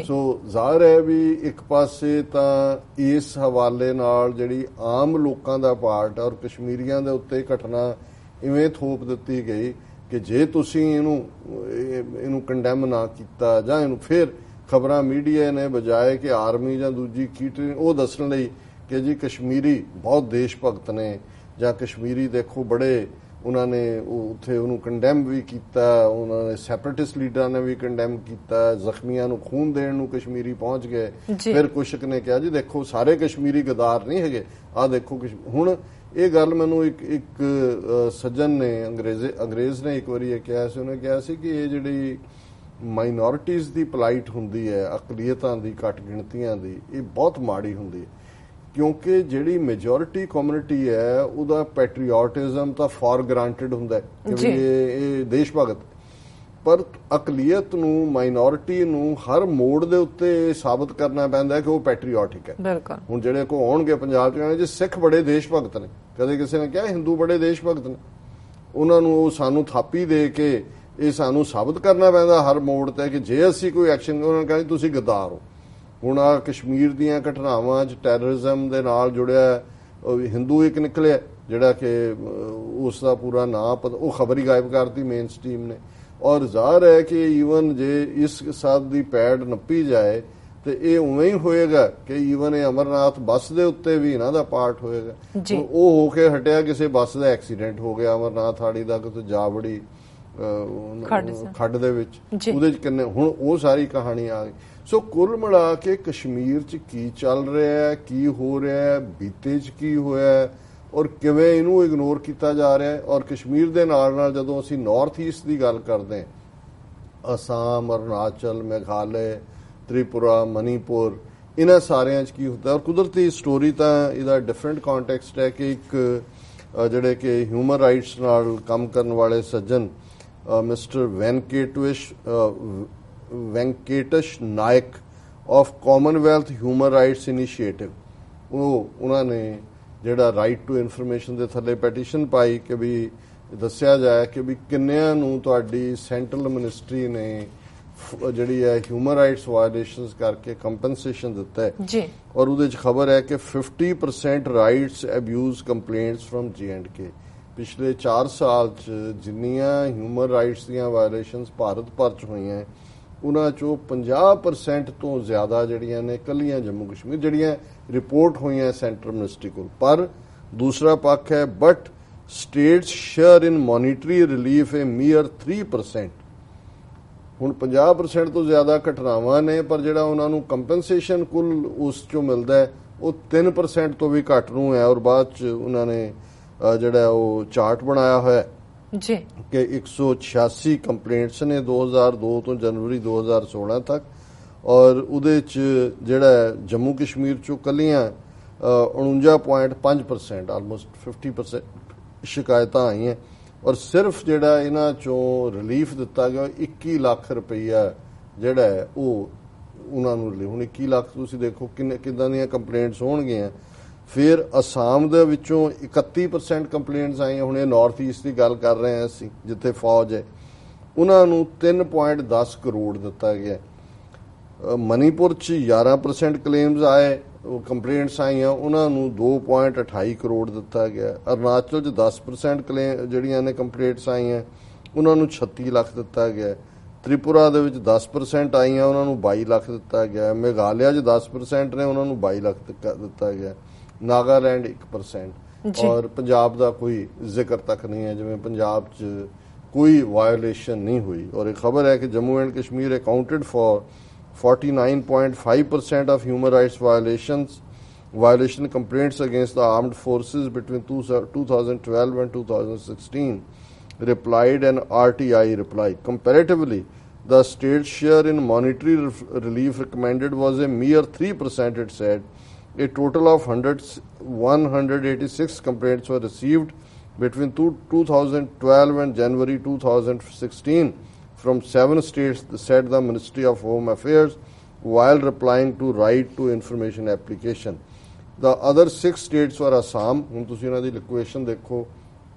ਸੋ ਜ਼ਾਹਿਰ ਹੈ ਵੀ ਇੱਕ ਪਾਸੇ ਤਾਂ ਇਸ ਹਵਾਲੇ ਨਾਲ ਜਿਹੜੀ ਆਮ ਲੋਕਾਂ ਦਾ ਪਾਰਟ ਔਰ ਕਸ਼ਮੀਰੀਆਂ ਦੇ ਉੱਤੇ ਘਟਨਾ ਇਵੇਂ ਥੋਪ ਦਿੱਤੀ ਗਈ ਕਿ ਜੇ ਤੁਸੀਂ ਇਹਨੂੰ ਕੰਡੈਮ ਨਾ ਕੀਤਾ ਜਾਂ ਇਹਨੂੰ ਫਿਰ ਖਬਰਾਂ ਮੀਡੀਆ ਨੇ ਬਜਾਏ ਕਿ ਆਰਮੀ ਜਾਂ ਦੂਜੀ ਕੀਟਰੀ ਉਹ ਦੱਸਣ ਲਈ ਕਿ ਜੀ ਕਸ਼ਮੀਰੀ ਬਹੁਤ ਦੇਸ਼ ਭਗਤ ਨੇ ਜਾਂ ਕਸ਼ਮੀਰੀ ਦੇਖੋ ਬੜੇ ਉਹਨਾਂ ਨੇ ਉੱਥੇ ਉਹਨੂੰ ਕੰਡੈਮ ਵੀ ਕੀਤਾ, ਉਹਨਾਂ ਨੇ ਸੈਪਰੇਟਿਸਟ ਲੀਡਰਾਂ ਨੇ ਵੀ ਕੰਡੈਮ ਕੀਤਾ, ਜ਼ਖਮੀਆਂ ਨੂੰ ਖੂਨ ਦੇਣ ਨੂੰ ਕਸ਼ਮੀਰੀ ਪਹੁੰਚ ਗਏ। ਫਿਰ ਕੁਛ ਨੇ ਕਿਹਾ ਜੀ ਦੇਖੋ ਸਾਰੇ ਕਸ਼ਮੀਰੀ ਗਦਾਰ ਨਹੀਂ ਹੈਗੇ, ਆਹ ਦੇਖੋ ਹੁਣ ਇਹ ਗੱਲ ਮੈਨੂੰ ਇੱਕ ਸੱਜਣ ਨੇ ਅੰਗਰੇਜ਼ ਨੇ ਇੱਕ ਵਾਰੀ ਇਹ ਕਿਹਾ ਸੀ, ਉਹਨੇ ਕਿਹਾ ਸੀ ਕਿ ਇਹ ਜਿਹੜੀ ਮਾਈਨੋਰਿਟੀਜ਼ ਦੀ ਪਲਾਈਟ ਹੁੰਦੀ ਹੈ, ਅਕਲੀਅਤਾਂ ਦੀ, ਘੱਟ ਗਿਣਤੀਆਂ ਦੀ, ਇਹ ਬਹੁਤ ਮਾੜੀ ਹੁੰਦੀ ਹੈ ਕਿਉਂਕਿ ਜਿਹੜੀ ਮੈਜੋਰਿਟੀ ਕਮਿਊਨਿਟੀ ਹੈ ਉਹਦਾ ਪੈਟਰੀਓਟਿਜ਼ਮ ਤਾਂ ਫॉर ਗ੍ਰਾਂਟਡ ਹੁੰਦਾ ਕਿ ਵੀ ਇਹ ਦੇਸ਼ ਭਗਤ, ਪਰ ਅਕਲੀਅਤ ਨੂੰ, ਮਾਈਨੋਰਿਟੀ ਨੂੰ ਹਰ ਮੋੜ ਦੇ ਉੱਤੇ ਸਾਬਤ ਕਰਨਾ ਪੈਂਦਾ ਕਿ ਉਹ ਪੈਟਰੀਓਟਿਕ ਹੈ। ਹੁਣ ਜਿਹੜੇ ਕੋ ਆਉਣਗੇ ਪੰਜਾਬ 'ਚ ਕਹਿੰਦੇ ਜੀ ਸਿੱਖ ਬੜੇ ਦੇਸ਼ ਭਗਤ ਨੇ, ਕਦੇ ਕਿਸੇ ਨੇ ਕਿਹਾ ਹਿੰਦੂ ਬੜੇ ਦੇਸ਼ ਭਗਤ ਨੇ, ਉਹਨਾਂ ਨੂੰ ਉਹ ਸਾਨੂੰ ਥਾਪੀ ਦੇ ਕੇ ਇਹ ਸਾਨੂੰ ਸਾਬਤ ਕਰਨਾ ਪੈਂਦਾ ਹਰ ਮੋੜ ਤੇ ਕਿ ਜੇ ਅਸੀਂ ਕੋਈ ਐਕਸ਼ਨ, ਉਹਨਾਂ ਨੇ ਕਹਿੰਦੇ ਤੁਸੀਂ ਗੱਦਾਰ ਹੋ। ਹੁਣ ਆ ਕਸ਼ਮੀਰ ਦੀਆਂ ਘਟਨਾਵਾਂ 'ਚ ਟੈਰਰਿਜ਼ਮ ਦੇ ਨਾਲ ਜੁੜਿਆ ਹਿੰਦੂ ਇੱਕ ਨਿਕਲਿਆ ਜਿਹੜਾ ਕਿ ਉਸ ਦਾ ਪੂਰਾ ਨਾਂ ਉਹ ਖਬਰ ਹੀ ਗਾਇਬ ਕਰਤੀ ਮੇਨ ਸਟ੍ਰੀਮ ਨੇ। ਔਰ ਜ਼ਾਹਰ ਹੈ ਕਿ ਈਵਨ ਜੇ ਇਸ ਸਾਥ ਦੀ ਪੈੜ ਨੱਪੀ ਜਾਏ ਤੇ ਇਹ ਉਵੇਂ ਹੀ ਹੋਏਗਾ ਕਿ ਈਵਨ ਇਹ ਅਮਰਨਾਥ ਬੱਸ ਦੇ ਉੱਤੇ ਵੀ ਇਹਨਾਂ ਦਾ ਪਾਰਟ ਹੋਏਗਾ। ਉਹ ਹੋ ਕੇ ਹਟਿਆ ਕਿਸੇ ਬੱਸ ਦਾ ਐਕਸੀਡੈਂਟ ਹੋ ਗਿਆ ਅਮਰਨਾਥ ਹਾੜੀ ਦਾ ਕਿਤੇ ਜਾ ਵੜੀ ਖੱਡ ਦੇ ਵਿੱਚ, ਉਹਦੇ 'ਚ ਕਿੰਨੇ ਹੁਣ ਉਹ ਸਾਰੀ ਕਹਾਣੀ ਆ ਗਈ। ਸੋ ਕੁੱਲ ਮਿਲਾ ਕੇ ਕਸ਼ਮੀਰ 'ਚ ਕੀ ਚੱਲ ਰਿਹਾ ਹੈ, ਕੀ ਹੋ ਰਿਹਾ ਹੈ, ਬੀਤੇ 'ਚ ਕੀ ਹੋਇਆ ਔਰ ਕਿਵੇਂ ਇਹਨੂੰ ਇਗਨੋਰ ਕੀਤਾ ਜਾ ਰਿਹਾ ਹੈ। ਔਰ ਕਸ਼ਮੀਰ ਦੇ ਨਾਲ ਨਾਲ ਜਦੋਂ ਅਸੀਂ ਨਾਰਥ ਈਸਟ ਦੀ ਗੱਲ ਕਰਦੇ ਹਾਂ ਅਸਾਮ, ਅਰੁਣਾਚਲ, ਮੇਘਾਲय, ਤ੍ਰਿਪੁਰਾ, ਮਨੀਪੁਰ, ਇਹਨਾਂ ਸਾਰਿਆਂ 'ਚ ਕੀ ਹੁੰਦਾ। ਔਰ ਕੁਦਰਤੀ ਸਟੋਰੀ ਤਾਂ ਇਹਦਾ ਡਿਫਰੈਂਟ ਕੰਟੈਕਸਟ ਹੈ ਕਿ ਇੱਕ ਜਿਹੜੇ ਕਿ ਹਿਊਮਨ ਰਾਈਟਸ ਨਾਲ ਕੰਮ ਕਰਨ ਵਾਲੇ ਸੱਜਣ mister Venkatesh Nayak of Commonwealth human rights initiative, ਉਹਨਾਂ ਨੇ ਜਿਹੜਾ ਰਾਈਟ ਟੂ ਇਨਫੋਰਮੇਸ਼ਨ ਦੇ ਥੱਲੇ ਪੈਟੀਸ਼ਨ ਪਾਈ ਕਿ ਵੀ ਦੱਸਿਆ ਜਾਏ ਕਿ ਵੀ ਕਿੰਨਿਆਂ ਨੂੰ ਤੁਹਾਡੀ ਸੈਂਟਰਲ ਮਿਨਿਸਟਰੀ ਨੇ ਜਿਹੜੀ ਹੈ ਹਿਊਮਨ ਰਾਈਟਸ ਵਾਇਲੇਸ਼ਨਸ ਕਰਕੇ ਕੰਪਨਸੇਸ਼ਨ ਦਿੱਤਾ ਹੈ ਜੀ। ਔਰ ਉਹਦੇ 'ਚ ਖਬਰ ਹੈ ਕਿ 50% rights abuse complaints firm J&K। ਪਿਛਲੇ 4 ਸਾਲ 'ਚ ਜਿੰਨੀਆਂ ਹਿਊਮਨ ਰਾਈਟਸ ਦੀਆਂ ਵਾਇਲੇਸ਼ਨਸ ਭਾਰਤ ਭਰ 'ਚ ਹੋਈਆਂ, ਉਹਨਾਂ 'ਚੋਂ 50% ਤੋਂ ਜ਼ਿਆਦਾ ਜਿਹੜੀਆਂ ਨੇ ਕੱਲੀਆਂ ਜੰਮੂ ਕਸ਼ਮੀਰ ਜਿਹੜੀਆਂ ਰਿਪੋਰਟ ਹੋਈਆਂ ਸੈਂਟਰਲ ਮਿਨਿਸਟਰੀ ਕੋਲ। ਪਰ ਦੂਸਰਾ ਪੱਖ ਹੈ but states share in monetary relief a mere 3%। ਹੁਣ 50% ਤੋਂ ਜ਼ਿਆਦਾ ਘਟਨਾਵਾਂ ਨੇ, ਪਰ ਜਿਹੜਾ ਉਹਨਾਂ ਨੂੰ ਕੰਪਨਸੇਸ਼ਨ ਕੁੱਲ ਉਸ 'ਚੋਂ ਮਿਲਦਾ ਹੈ ਉਹ 3% ਤੋਂ ਵੀ ਘੱਟ ਨੂੰ ਹੈ। ਔਰ ਬਾਅਦ 'ਚ ਉਹਨਾਂ ਨੇ ਜਿਹੜਾ ਉਹ ਚਾਰਟ ਬਣਾਇਆ ਹੋਇਆ ਜੀ ਕਿ 186 ਕੰਪਲੇਂਟਸ ਨੇ 2002 ਤੋਂ ਜਨਵਰੀ 2016 ਤੱਕ। ਔਰ ਉਹਦੇ 'ਚ ਜਿਹੜਾ ਜੰਮੂ ਕਸ਼ਮੀਰ 'ਚੋਂ ਕੱਲੀਆਂ 49.5% ਆਲਮੋਸਟ 50% ਸ਼ਿਕਾਇਤਾਂ ਆਈਆਂ। ਔਰ ਸਿਰਫ ਜਿਹੜਾ ਇਹਨਾਂ 'ਚੋਂ ਰਿਲੀਫ ਦਿੱਤਾ ਗਿਆ 21 ਲੱਖ ਰੁਪਈਆ ਜਿਹੜਾ ਹੈ ਉਹ ਉਹਨਾਂ ਨੂੰ। ਹੁਣ 21 ਲੱਖ ਤੁਸੀਂ ਦੇਖੋ ਕਿੱਦਾਂ ਦੀਆਂ ਕੰਪਲੇਂਟਸ ਹੋਣਗੀਆਂ। ਫਿਰ ਅਸਾਮ ਦੇ ਵਿੱਚੋਂ 31% ਕੰਪਲੇਂਟਸ ਆਈਆਂ। ਹੁਣ ਇਹ ਨਾਰਥ ਈਸਟ ਦੀ ਗੱਲ ਕਰ ਰਹੇ ਹਾਂ ਅਸੀਂ, ਜਿੱਥੇ ਫੌਜ ਹੈ, ਉਹਨਾਂ ਨੂੰ 3.10 ਕਰੋੜ ਦਿੱਤਾ ਗਿਆ। ਮਨੀਪੁਰ 'ਚ 11% ਕਲੇਮਸ ਆਏ, ਕੰਪਲੇਂਟਸ ਆਈਆਂ, ਉਹਨਾਂ ਨੂੰ 2.28 ਕਰੋੜ ਦਿੱਤਾ ਗਿਆ। ਅਰੁਣਾਚਲ 'ਚ 10% ਜਿਹੜੀਆਂ ਨੇ ਕੰਪਲੇਂਟਸ ਆਈਆਂ, ਉਹਨਾਂ ਨੂੰ 36 ਲੱਖ ਦਿੱਤਾ ਗਿਆ। ਤ੍ਰਿਪੁਰਾ ਦੇ ਵਿੱਚ 10% ਆਈਆਂ, ਉਹਨਾਂ ਨੂੰ 22 ਲੱਖ ਦਿੱਤਾ ਗਿਆ। ਮੇਘਾਲਿਆ 'ਚ 10% ਨੇ, ਉਹਨਾਂ ਨੂੰ 22 ਲੱਖ ਦਿੱਤਾ ਗਿਆ। ਨਾਗਾਲੈਂਡ 1%। ਔਰ ਪੰਜਾਬ ਦਾ ਕੋਈ ਜ਼ਿਕਰ ਤੱਕ ਨਹੀਂ ਹੈ, ਜਿਵੇਂ ਪੰਜਾਬ 'ਚ ਕੋਈ ਵਾਇਓਲੇਸ਼ਨ ਨਹੀਂ ਹੋਈ। ਔਰ ਇਹ ਖਬਰ ਹੈ ਕਿ Jammu and Kashmir accounted for 49.5% of human rights violation complaints against the armed forces between 2012 and 2016, replied an RTI reply. Comparatively, the state's share in monetary relief recommended was a mere 3%, it said. A total of 186 complaints were received between 2012 and January 2016 from 7 states, said the Ministry of Home Affairs while replying to right to information application. The other 6 states were Assam, ਹੁਣ ਤੁਸੀਂ ਇਹਨਾਂ ਦੀ ਲਿਕੁਏਸ਼ਨ ਦੇਖੋ,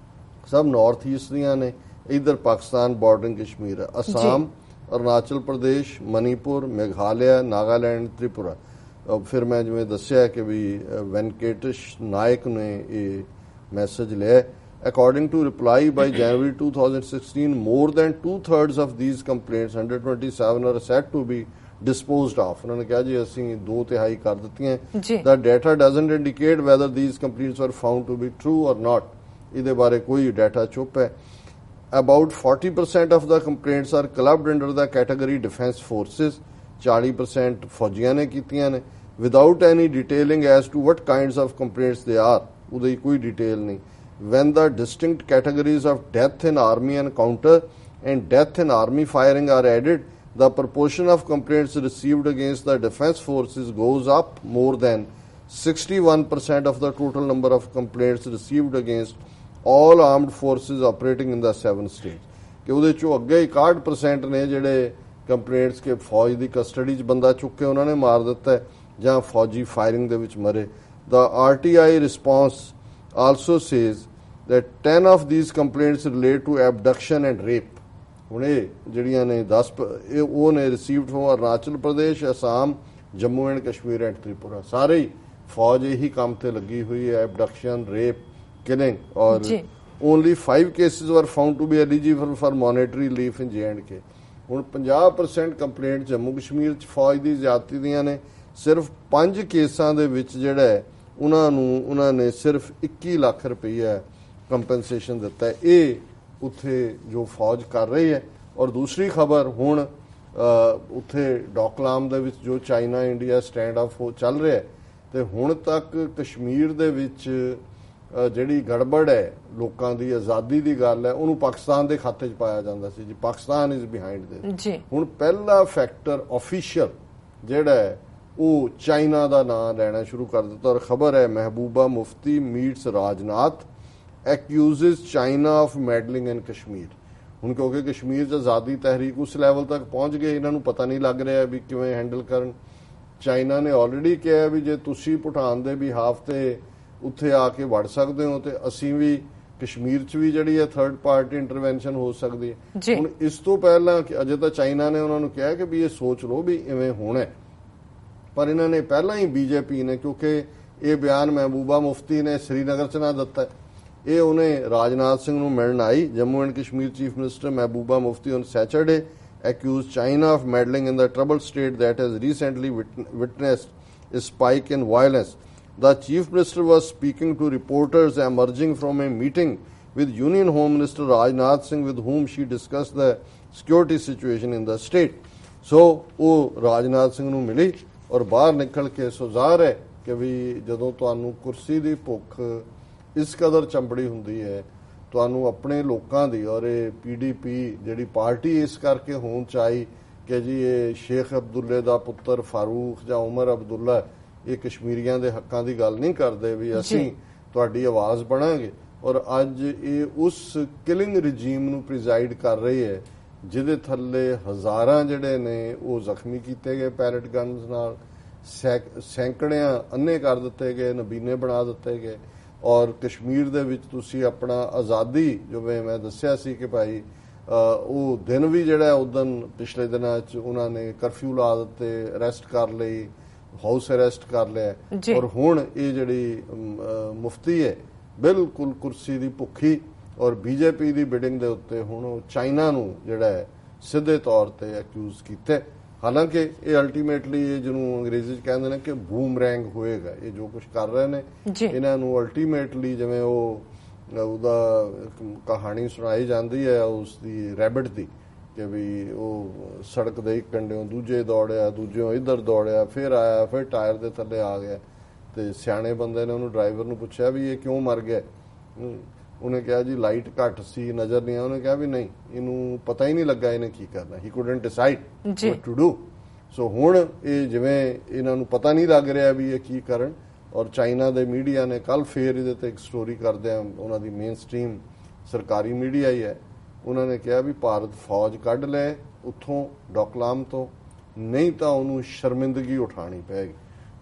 ਸਭ ਨਾਰਥ ਈਸਟ ਦੀਆਂ ਨੇ, ਇਧਰ ਪਾਕਿਸਤਾਨ ਬਾਰਡਰਿੰਗ ਕਸ਼ਮੀਰ ਹੈ। ਅਸਾਮ, ਅਰੁਣਾਚਲ ਪ੍ਰਦੇਸ਼, ਮਨੀਪੁਰ, ਮੇਘਾਲਿਆ, ਨਾਗਾਲੈਂਡ, ਤ੍ਰਿਪੁਰਾ। ਫਿਰ ਮੈਂ ਜਿਵੇਂ ਦੱਸਿਆ ਕਿ ਵੀ ਵੈਂਕਟੇਸ਼ ਨਾਇਕ ਨੇ ਇਹ ਮੈਸੇਜ ਲਿਆ। According to reply by January 2016, more than 2/3 of these complaints, 127, are said to be disposed of. ਉਹਨਾਂ ਨੇ ਕਿਹਾ ਜੀ ਅਸੀਂ 2/3 ਕਰ ਦਿੱਤੀਆਂ। The data doesn't indicate whether these complaints were found to be true or not. ਇਹਦੇ ਬਾਰੇ ਕੋਈ ਡਾਟਾ ਚੁੱਪ ਹੈ। About 40% of the complaints are clubbed under the category defense forces. 40% ਫੌਜੀਆਂ ਨੇ ਕੀਤੀਆਂ ਨੇ, without any detailing as to what kinds of complaints they are. ਉਹਦੀ ਕੋਈ ਡਿਟੇਲ ਨਹੀਂ। When the distinct categories of death in army encounter and death in army firing are added, the proportion of complaints received against the defense forces goes up more than 61% of the total number of complaints received against all armed forces operating in the 7 states. ਕਿ ਉਹਦੇ ਚੋਂ ਅੱਗੇ 61% ਨੇ ਜਿਹੜੇ ਕੰਪਲੇਂਟਸ ਕਿ ਫੌਜ ਦੀ ਕਸਟਡੀ 'ਚ ਬੰਦਾ ਚੁੱਕ ਕੇ ਉਹਨਾਂ ਨੇ ਮਾਰ ਦਿੱਤਾ ਜਾਂ ਫੌਜੀ ਫਾਇਰਿੰਗ ਦੇ ਵਿੱਚ ਮਰੇ। The RTI response also says that 10 of these complaints relate to abduction and rape. ਹੁਣ ਇਹ ਜਿਹੜੀਆਂ ਨੇ 10 ਉਹ ਨੇ received from Arunachal Pradesh, Assam, Jammu and Kashmir and Tripura. ਸਾਰੇ ਹੀ ਫੌਜ ਇਹੀ ਕੰਮ ਤੇ ਲੱਗੀ ਹੋਈ ਹੈ, abduction, rape, killing। ਔਰ only 5 cases were found to be eligible for monetary relief in J&K. ਹੁਣ 50% ਕੰਪਲੇਂਟ ਜੰਮੂ ਕਸ਼ਮੀਰ 'ਚ ਫੌਜ ਦੀ ਜ਼ਿਆਦਤੀ ਦੀਆਂ ਨੇ। ਸਿਰਫ 5 ਕੇਸਾਂ ਦੇ ਵਿੱਚ ਜਿਹੜਾ ਉਹਨਾਂ ਨੇ ਸਿਰਫ 21 ਲੱਖ ਰੁਪਈਆ ਕੰਪਨਸੇਸ਼ਨ ਦਿੱਤਾ। ਇਹ ਉੱਥੇ ਜੋ ਫੌਜ ਕਰ ਰਹੀ ਹੈ। ਔਰ ਦੂਸਰੀ ਖਬਰ, ਹੁਣ ਉੱਥੇ ਡੋਕਲਾਮ ਦੇ ਵਿੱਚ ਜੋ ਚਾਈਨਾ ਇੰਡੀਆ ਸਟੈਂਡ ਆਫ ਚੱਲ ਰਿਹਾ, ਤੇ ਹੁਣ ਤੱਕ ਕਸ਼ਮੀਰ ਦੇ ਵਿੱਚ ਜਿਹੜੀ ਗੜਬੜ ਹੈ ਲੋਕਾਂ ਦੀ ਆਜ਼ਾਦੀ ਦੀ ਗੱਲ ਹੈ ਉਹਨੂੰ ਪਾਕਿਸਤਾਨ ਦੇ ਖਾਤੇ 'ਚ ਪਾਇਆ ਜਾਂਦਾ ਸੀ ਜੀ, ਪਾਕਿਸਤਾਨ ਇਜ਼ ਬਿਹਾਈਂਡ ਦਿਸ। ਹੁਣ ਪਹਿਲਾ ਫੈਕਟਰ ਆਫੀਸ਼ੀਅਲ ਜਿਹੜਾ ਹੈ ਉਹ ਚਾਈਨਾ ਦਾ ਨਾਮ ਲੈਣਾ ਸ਼ੁਰੂ ਕਰ ਦਿੱਤਾ। ਔਰ ਖਬਰ ਹੈ ਮਹਿਬੂਬਾ ਮੁਫਤੀ ਮੀਟਸ ਰਾਜਨਾਥ ਐਕਿਊਜ਼ਸ ਚਾਈਨਾ ਆਫ ਮੈਡਲਿੰਗ ਇਨ ਕਸ਼ਮੀਰ। ਹੁਣ ਕਿਉਂਕਿ ਕਸ਼ਮੀਰ 'ਚ ਆਜ਼ਾਦੀ ਤਹਿਰੀਕ ਉਸ ਲੈਵਲ ਤੱਕ ਪਹੁੰਚ ਗਈ, ਇਹਨਾਂ ਨੂੰ ਪਤਾ ਨਹੀਂ ਲੱਗ ਰਿਹਾ ਵੀ ਕਿਵੇਂ ਹੈਂਡਲ ਕਰਨ। ਚਾਈਨਾ ਨੇ ਆਲਰੇਡੀ ਕਿਹਾ ਵੀ ਜੇ ਤੁਸੀਂ ਭੂਟਾਨ ਦੇ ਬਿਹਾਫ ਤੇ ਉੱਥੇ ਆ ਕੇ ਵੜ ਸਕਦੇ ਹੋ ਤੇ ਅਸੀਂ ਵੀ ਕਸ਼ਮੀਰ 'ਚ ਵੀ ਜਿਹੜੀ ਹੈ ਥਰਡ ਪਾਰਟੀ ਇੰਟਰਵੈਂਸ਼ਨ ਹੋ ਸਕਦੀ ਹੈ। ਹੁਣ ਇਸ ਤੋਂ ਪਹਿਲਾਂ ਅਜੇ ਤਾਂ ਚਾਈਨਾ ਨੇ ਉਹਨਾਂ ਨੂੰ ਕਿਹਾ ਕਿ ਵੀ ਇਹ ਸੋਚ ਲਓ ਵੀ ਇਵੇਂ ਹੋਣਾ, ਪਰ ਇਹਨਾਂ ਨੇ ਪਹਿਲਾਂ ਹੀ ਬੀਜੇਪੀ ਨੇ, ਕਿਉਂਕਿ ਇਹ ਬਿਆਨ ਮਹਿਬੂਬਾ ਮੁਫਤੀ ਨੇ ਸ੍ਰੀਨਗਰ 'ਚ ਨਾ ਦਿੱਤਾ, ਇਹ ਉਹਨੇ ਰਾਜਨਾਥ ਸਿੰਘ ਨੂੰ ਮਿਲਣ ਆਈ। Jammu and Kashmir chief minister Mehbooba Mufti on Saturday accused China of meddling in the troubled state that has recently witnessed a spike in violence. The chief minister was speaking to reporters emerging from a meeting with Union Home Minister Rajnath Singh, with whom she discussed the security situation in the state. So ਉਹ ਰਾਜਨਾਥ ਸਿੰਘ ਨੂੰ ਮਿਲੀ ਔਰ ਬਾਹਰ ਨਿਕਲ ਕੇ ਸੁਜ਼ਾਹਰ ਹੈ ਕਿ ਵੀ ਜਦੋਂ ਤੁਹਾਨੂੰ ਕੁਰਸੀ ਦੀ ਭੁੱਖ ਇਸ ਕਦਰ ਚੰਬੜੀ ਹੁੰਦੀ ਹੈ, ਤੁਹਾਨੂੰ ਆਪਣੇ ਲੋਕਾਂ ਦੀ, ਔਰ ਇਹ PDP ਜਿਹੜੀ ਪਾਰਟੀ ਇਸ ਕਰਕੇ ਹੋਣ ਚਾਹੀ ਕਿ ਜੀ ਇਹ ਸ਼ੇਖ ਅਬਦੁੱਲੇ ਦਾ ਪੁੱਤਰ ਫਾਰੂਕ ਜਾਂ ਉਮਰ ਅਬਦੁੱਲਾ ਇਹ ਕਸ਼ਮੀਰੀਆਂ ਦੇ ਹੱਕਾਂ ਦੀ ਗੱਲ ਨਹੀਂ ਕਰਦੇ ਵੀ ਅਸੀਂ ਤੁਹਾਡੀ ਆਵਾਜ਼ ਬਣਾਂਗੇ। ਔਰ ਅੱਜ ਇਹ ਉਸ ਕਿਲਿੰਗ ਰਜੀਮ ਨੂੰ ਪ੍ਰੀਜ਼ਾਈਡ ਕਰ ਰਹੀ ਹੈ ਜਿਹਦੇ ਥੱਲੇ ਹਜ਼ਾਰਾਂ ਜਿਹੜੇ ਨੇ ਉਹ ਜ਼ਖਮੀ ਕੀਤੇ ਗਏ ਪੈਰਟ ਗਨਸ ਨਾਲ, ਸੈਂਕੜਿਆਂ ਅੰਨੇ ਕਰ ਦਿੱਤੇ ਗਏ, ਨਬੀਨੇ ਬਣਾ ਦਿੱਤੇ ਗਏ। ਔਰ ਕਸ਼ਮੀਰ ਦੇ ਵਿੱਚ ਤੁਸੀਂ ਆਪਣਾ ਆਜ਼ਾਦੀ, ਜਿਵੇਂ ਮੈਂ ਦੱਸਿਆ ਸੀ ਕਿ ਭਾਈ ਉਹ ਦਿਨ ਵੀ ਜਿਹੜਾ ਉਦੋਂ ਪਿਛਲੇ ਦਿਨਾਂ 'ਚ ਉਹਨਾਂ ਨੇ ਕਰਫਿਊ ਲਾ ਦਿੱਤੇ, ਅਰੈਸਟ ਕਰ ਲਈ, ਹਾਊਸ ਅਰੈਸਟ ਕਰ ਲਿਆ। ਔਰ ਹੁਣ ਇਹ ਜਿਹੜੀ ਮੁਫਤੀ ਹੈ ਬਿਲਕੁਲ ਕੁਰਸੀ ਦੀ ਭੁੱਖੀ, ਔਰ ਬੀਜੇਪੀ ਦੀ ਬਿਡਿੰਗ ਦੇ ਉੱਤੇ ਹੁਣ ਉਹ ਚਾਈਨਾ ਨੂੰ ਜਿਹੜਾ ਹੈ ਸਿੱਧੇ ਤੌਰ ਤੇ ਅਕਿਊਜ਼ ਕੀਤੇ। ਹਾਲਾਂਕਿ ਇਹ ਅਲਟੀਮੇਟਲੀ ਇਹ ਜਿਹਨੂੰ ਅੰਗਰੇਜ਼ੀ 'ਚ ਕਹਿੰਦੇ ਨੇ ਕਿ ਬੂਮਰੈਂਗ ਹੋਏਗਾ, ਇਹ ਜੋ ਕੁਝ ਕਰ ਰਹੇ ਨੇ ਇਹਨਾਂ ਨੂੰ ਅਲਟੀਮੇਟਲੀ, ਜਿਵੇਂ ਉਹਦਾ ਕਹਾਣੀ ਸੁਣਾਈ ਜਾਂਦੀ ਹੈ ਉਸ ਦੀ ਰੈਬਿਟ ਦੀ ਕਿ ਵੀ ਉਹ ਸੜਕ ਦੇ ਇੱਕ ਕੰਢਿਓਂ ਦੂਜੇ ਦੌੜਿਆ, ਦੂਜਿਓਂ ਇੱਧਰ ਦੌੜਿਆ, ਫਿਰ ਆਇਆ, ਫਿਰ ਟਾਇਰ ਦੇ ਥੱਲੇ ਆ ਗਿਆ ਤੇ ਸਿਆਣੇ ਬੰਦੇ ਨੇ ਉਹਨੂੰ ਡਰਾਈਵਰ ਨੂੰ ਪੁੱਛਿਆ ਵੀ ਇਹ ਕਿਉਂ ਮਰ ਗਿਆ। ਉਹਨੇ ਕਿਹਾ ਜੀ ਲਾਈਟ ਘੱਟ ਸੀ, ਨਜ਼ਰ ਨਹੀਂ ਆ। ਉਹਨੇ ਕਿਹਾ ਵੀ ਨਹੀਂ, ਇਹਨੂੰ ਪਤਾ ਹੀ ਨਹੀਂ ਲੱਗਾ ਇਹਨੇ ਕੀ ਕਰਨਾ, he couldn't decide what to do. So ਹੁਣ ਇਹ ਜਿਵੇਂ ਇਹਨਾਂ ਨੂੰ ਪਤਾ ਨਹੀਂ ਲੱਗ ਰਿਹਾ ਵੀ ਇਹ ਕੀ ਕਰਨ। ਔਰ ਚਾਈਨਾ ਦੇ ਮੀਡੀਆ ਨੇ ਕੱਲ ਫੇਰ ਇਹਦੇ ਤੇ ਇੱਕ ਸਟੋਰੀ ਕਰਦਿਆਂ, ਉਹਨਾਂ ਦੀ ਮੇਨ ਸਟ੍ਰੀਮ ਸਰਕਾਰੀ ਮੀਡੀਆ ਹੀ ਹੈ, ਉਹਨਾਂ ਨੇ ਕਿਹਾ ਵੀ ਭਾਰਤ ਫੌਜ ਕੱਢ ਲੈ ਉੱਥੋਂ ਡੋਕਲਾਮ ਤੋਂ, ਨਹੀਂ ਤਾਂ ਉਹਨੂੰ ਸ਼ਰਮਿੰਦਗੀ ਉਠਾਣੀ ਪਏਗੀ।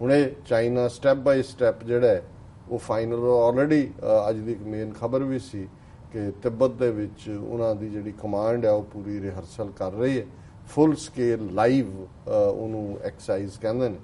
ਹੁਣ ਇਹ ਚਾਈਨਾ ਸਟੈਪ ਬਾਈ ਸਟੈਪ ਜਿਹੜਾ ਹੈ ਉਹ ਫਾਈਨਲ ਆਲਰੇਡੀ ਅੱਜ ਦੀ ਇੱਕ ਮੇਨ ਖਬਰ ਵੀ ਸੀ ਕਿ ਤਿੱਬਤ ਦੇ ਵਿੱਚ ਉਹਨਾਂ ਦੀ ਜਿਹੜੀ ਕਮਾਂਡ ਹੈ ਉਹ ਪੂਰੀ ਰਿਹਰਸਲ ਕਰ ਰਹੀ ਹੈ, ਫੁੱਲ ਸਕੇਲ ਲਾਈਵ ਉਹਨੂੰ ਐਕਸਰਸਾਈਜ਼ ਕਹਿੰਦੇ ਨੇ।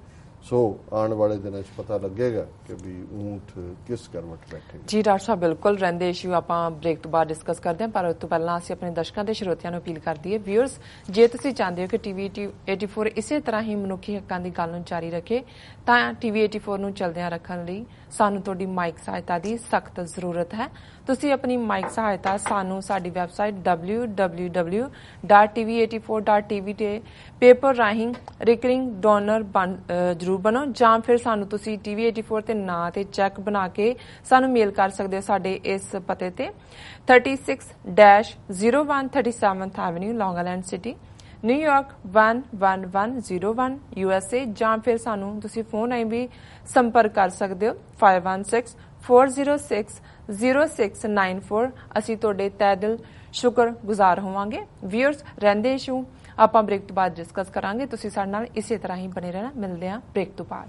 ਸੋ ਆਉਣ ਵਾਲੇ ਦਿਨਾਂ 'ਚ ਪਤਾ ਲੱਗੇਗਾ ਕਿ ਵੀ ਊਂਠ ਕਿਸ ਕਰਵਟ ਬੈਠੇਗਾ। ਜੀ ਡਾਕਟਰ ਸਾਹਿਬ, ਬਿਲਕੁਲ ਰਹਿੰਦੇ ਇਸ਼ੂ ਆਪਾਂ ਬ੍ਰੇਕ ਤੋਂ ਬਾਅਦ ਡਿਸਕਸ ਕਰਦੇ ਹਾਂ, ਪਰ ਉਸ ਤੋਂ ਪਹਿਲਾਂ ਅਸੀਂ ਆਪਣੇ ਦਰਸ਼ਕਾਂ ਤੇ ਸਰੋਤਿਆਂ ਨੂੰ ਅਪੀਲ ਕਰ ਦਈਏ, ਵਿਊਅਰਸ, ਜੇ ਤੁਸੀਂ ਚਾਹੁੰਦੇ ਹੋ ਕਿ TV 84 ਇਸੇ ਤਰ੍ਹਾਂ ਹੀ ਮਨੁੱਖੀ ਹੱਕਾਂ ਦੀ ਗੱਲ ਨੂੰ ਜਾਰੀ ਰੱਖੇ ਤਾਂ TV 84 ਨੂੰ ਚੱਲਦਿਆਂ ਰੱਖਣ ਲਈ ਸਾਨੂੰ ਤੁਹਾਡੀ ਮਾਈਕ ਸਹਾਇਤਾ ਦੀ ਸਖਤ ਜ਼ਰੂਰਤ ਹੈ। ਤੁਸੀਂ ਆਪਣੀ ਮਾਈਕ ਸਹਾਇਤਾ ਸਾਨੂੰ ਸਾਡੀ ਵੈਬਸਾਈਟ www.tv84.tv ਤੇ ਪੇਪਰ ਰਾਹੀਂ ਰਿਕਰਿੰਗ ਡੋਨਰ ਜ਼ਰੂਰ ਬਣੋ, ਜਾਂ ਫਿਰ ਸਾਨੂੰ ਤੁਸੀਂ TV 84 ਤੇ ਨਾਂ ਤੇ ਚੈੱਕ ਬਣਾ ਕੇ ਸਾਨੂੰ ਮੇਲ ਕਰ ਸਕਦੇ ਹੋ ਸਾਡੇ ਇਸ ਪਤੇ ਤੇ 36-01 37th Avenue, Long Island City, New York 11101 USA, ਜਾਂ ਫਿਰ ਸਾਨੂੰ ਤੁਸੀਂ ਫੋਨ ਰਾਹੀਂ ਵੀ ਸੰਪਰਕ ਕਰ ਸਕਦੇ ਹੋ 516-406-0694। ਅਸੀਂ ਤੁਹਾਡੇ ਤਹਿ ਦਿਲ ਸ਼ੁਕਰਗੁਜ਼ਾਰ ਹੋਵਾਂਗੇ। ਵਿਊਅਰਸ, ਰਹਿੰਦੇ ਇਸ਼ੂ ਆਪਾਂ ਬ੍ਰੇਕ ਤੋਂ ਬਾਅਦ ਡਿਸਕਸ ਕਰਾਂਗੇ, ਤੁਸੀਂ ਸਾਡੇ ਨਾਲ ਇਸੇ ਤਰ੍ਹਾਂ ਹੀ ਬਣੇ ਰਹਿਣਾ। ਮਿਲਦੇ ਹਾਂ ਬ੍ਰੇਕ ਤੋਂ ਬਾਅਦ।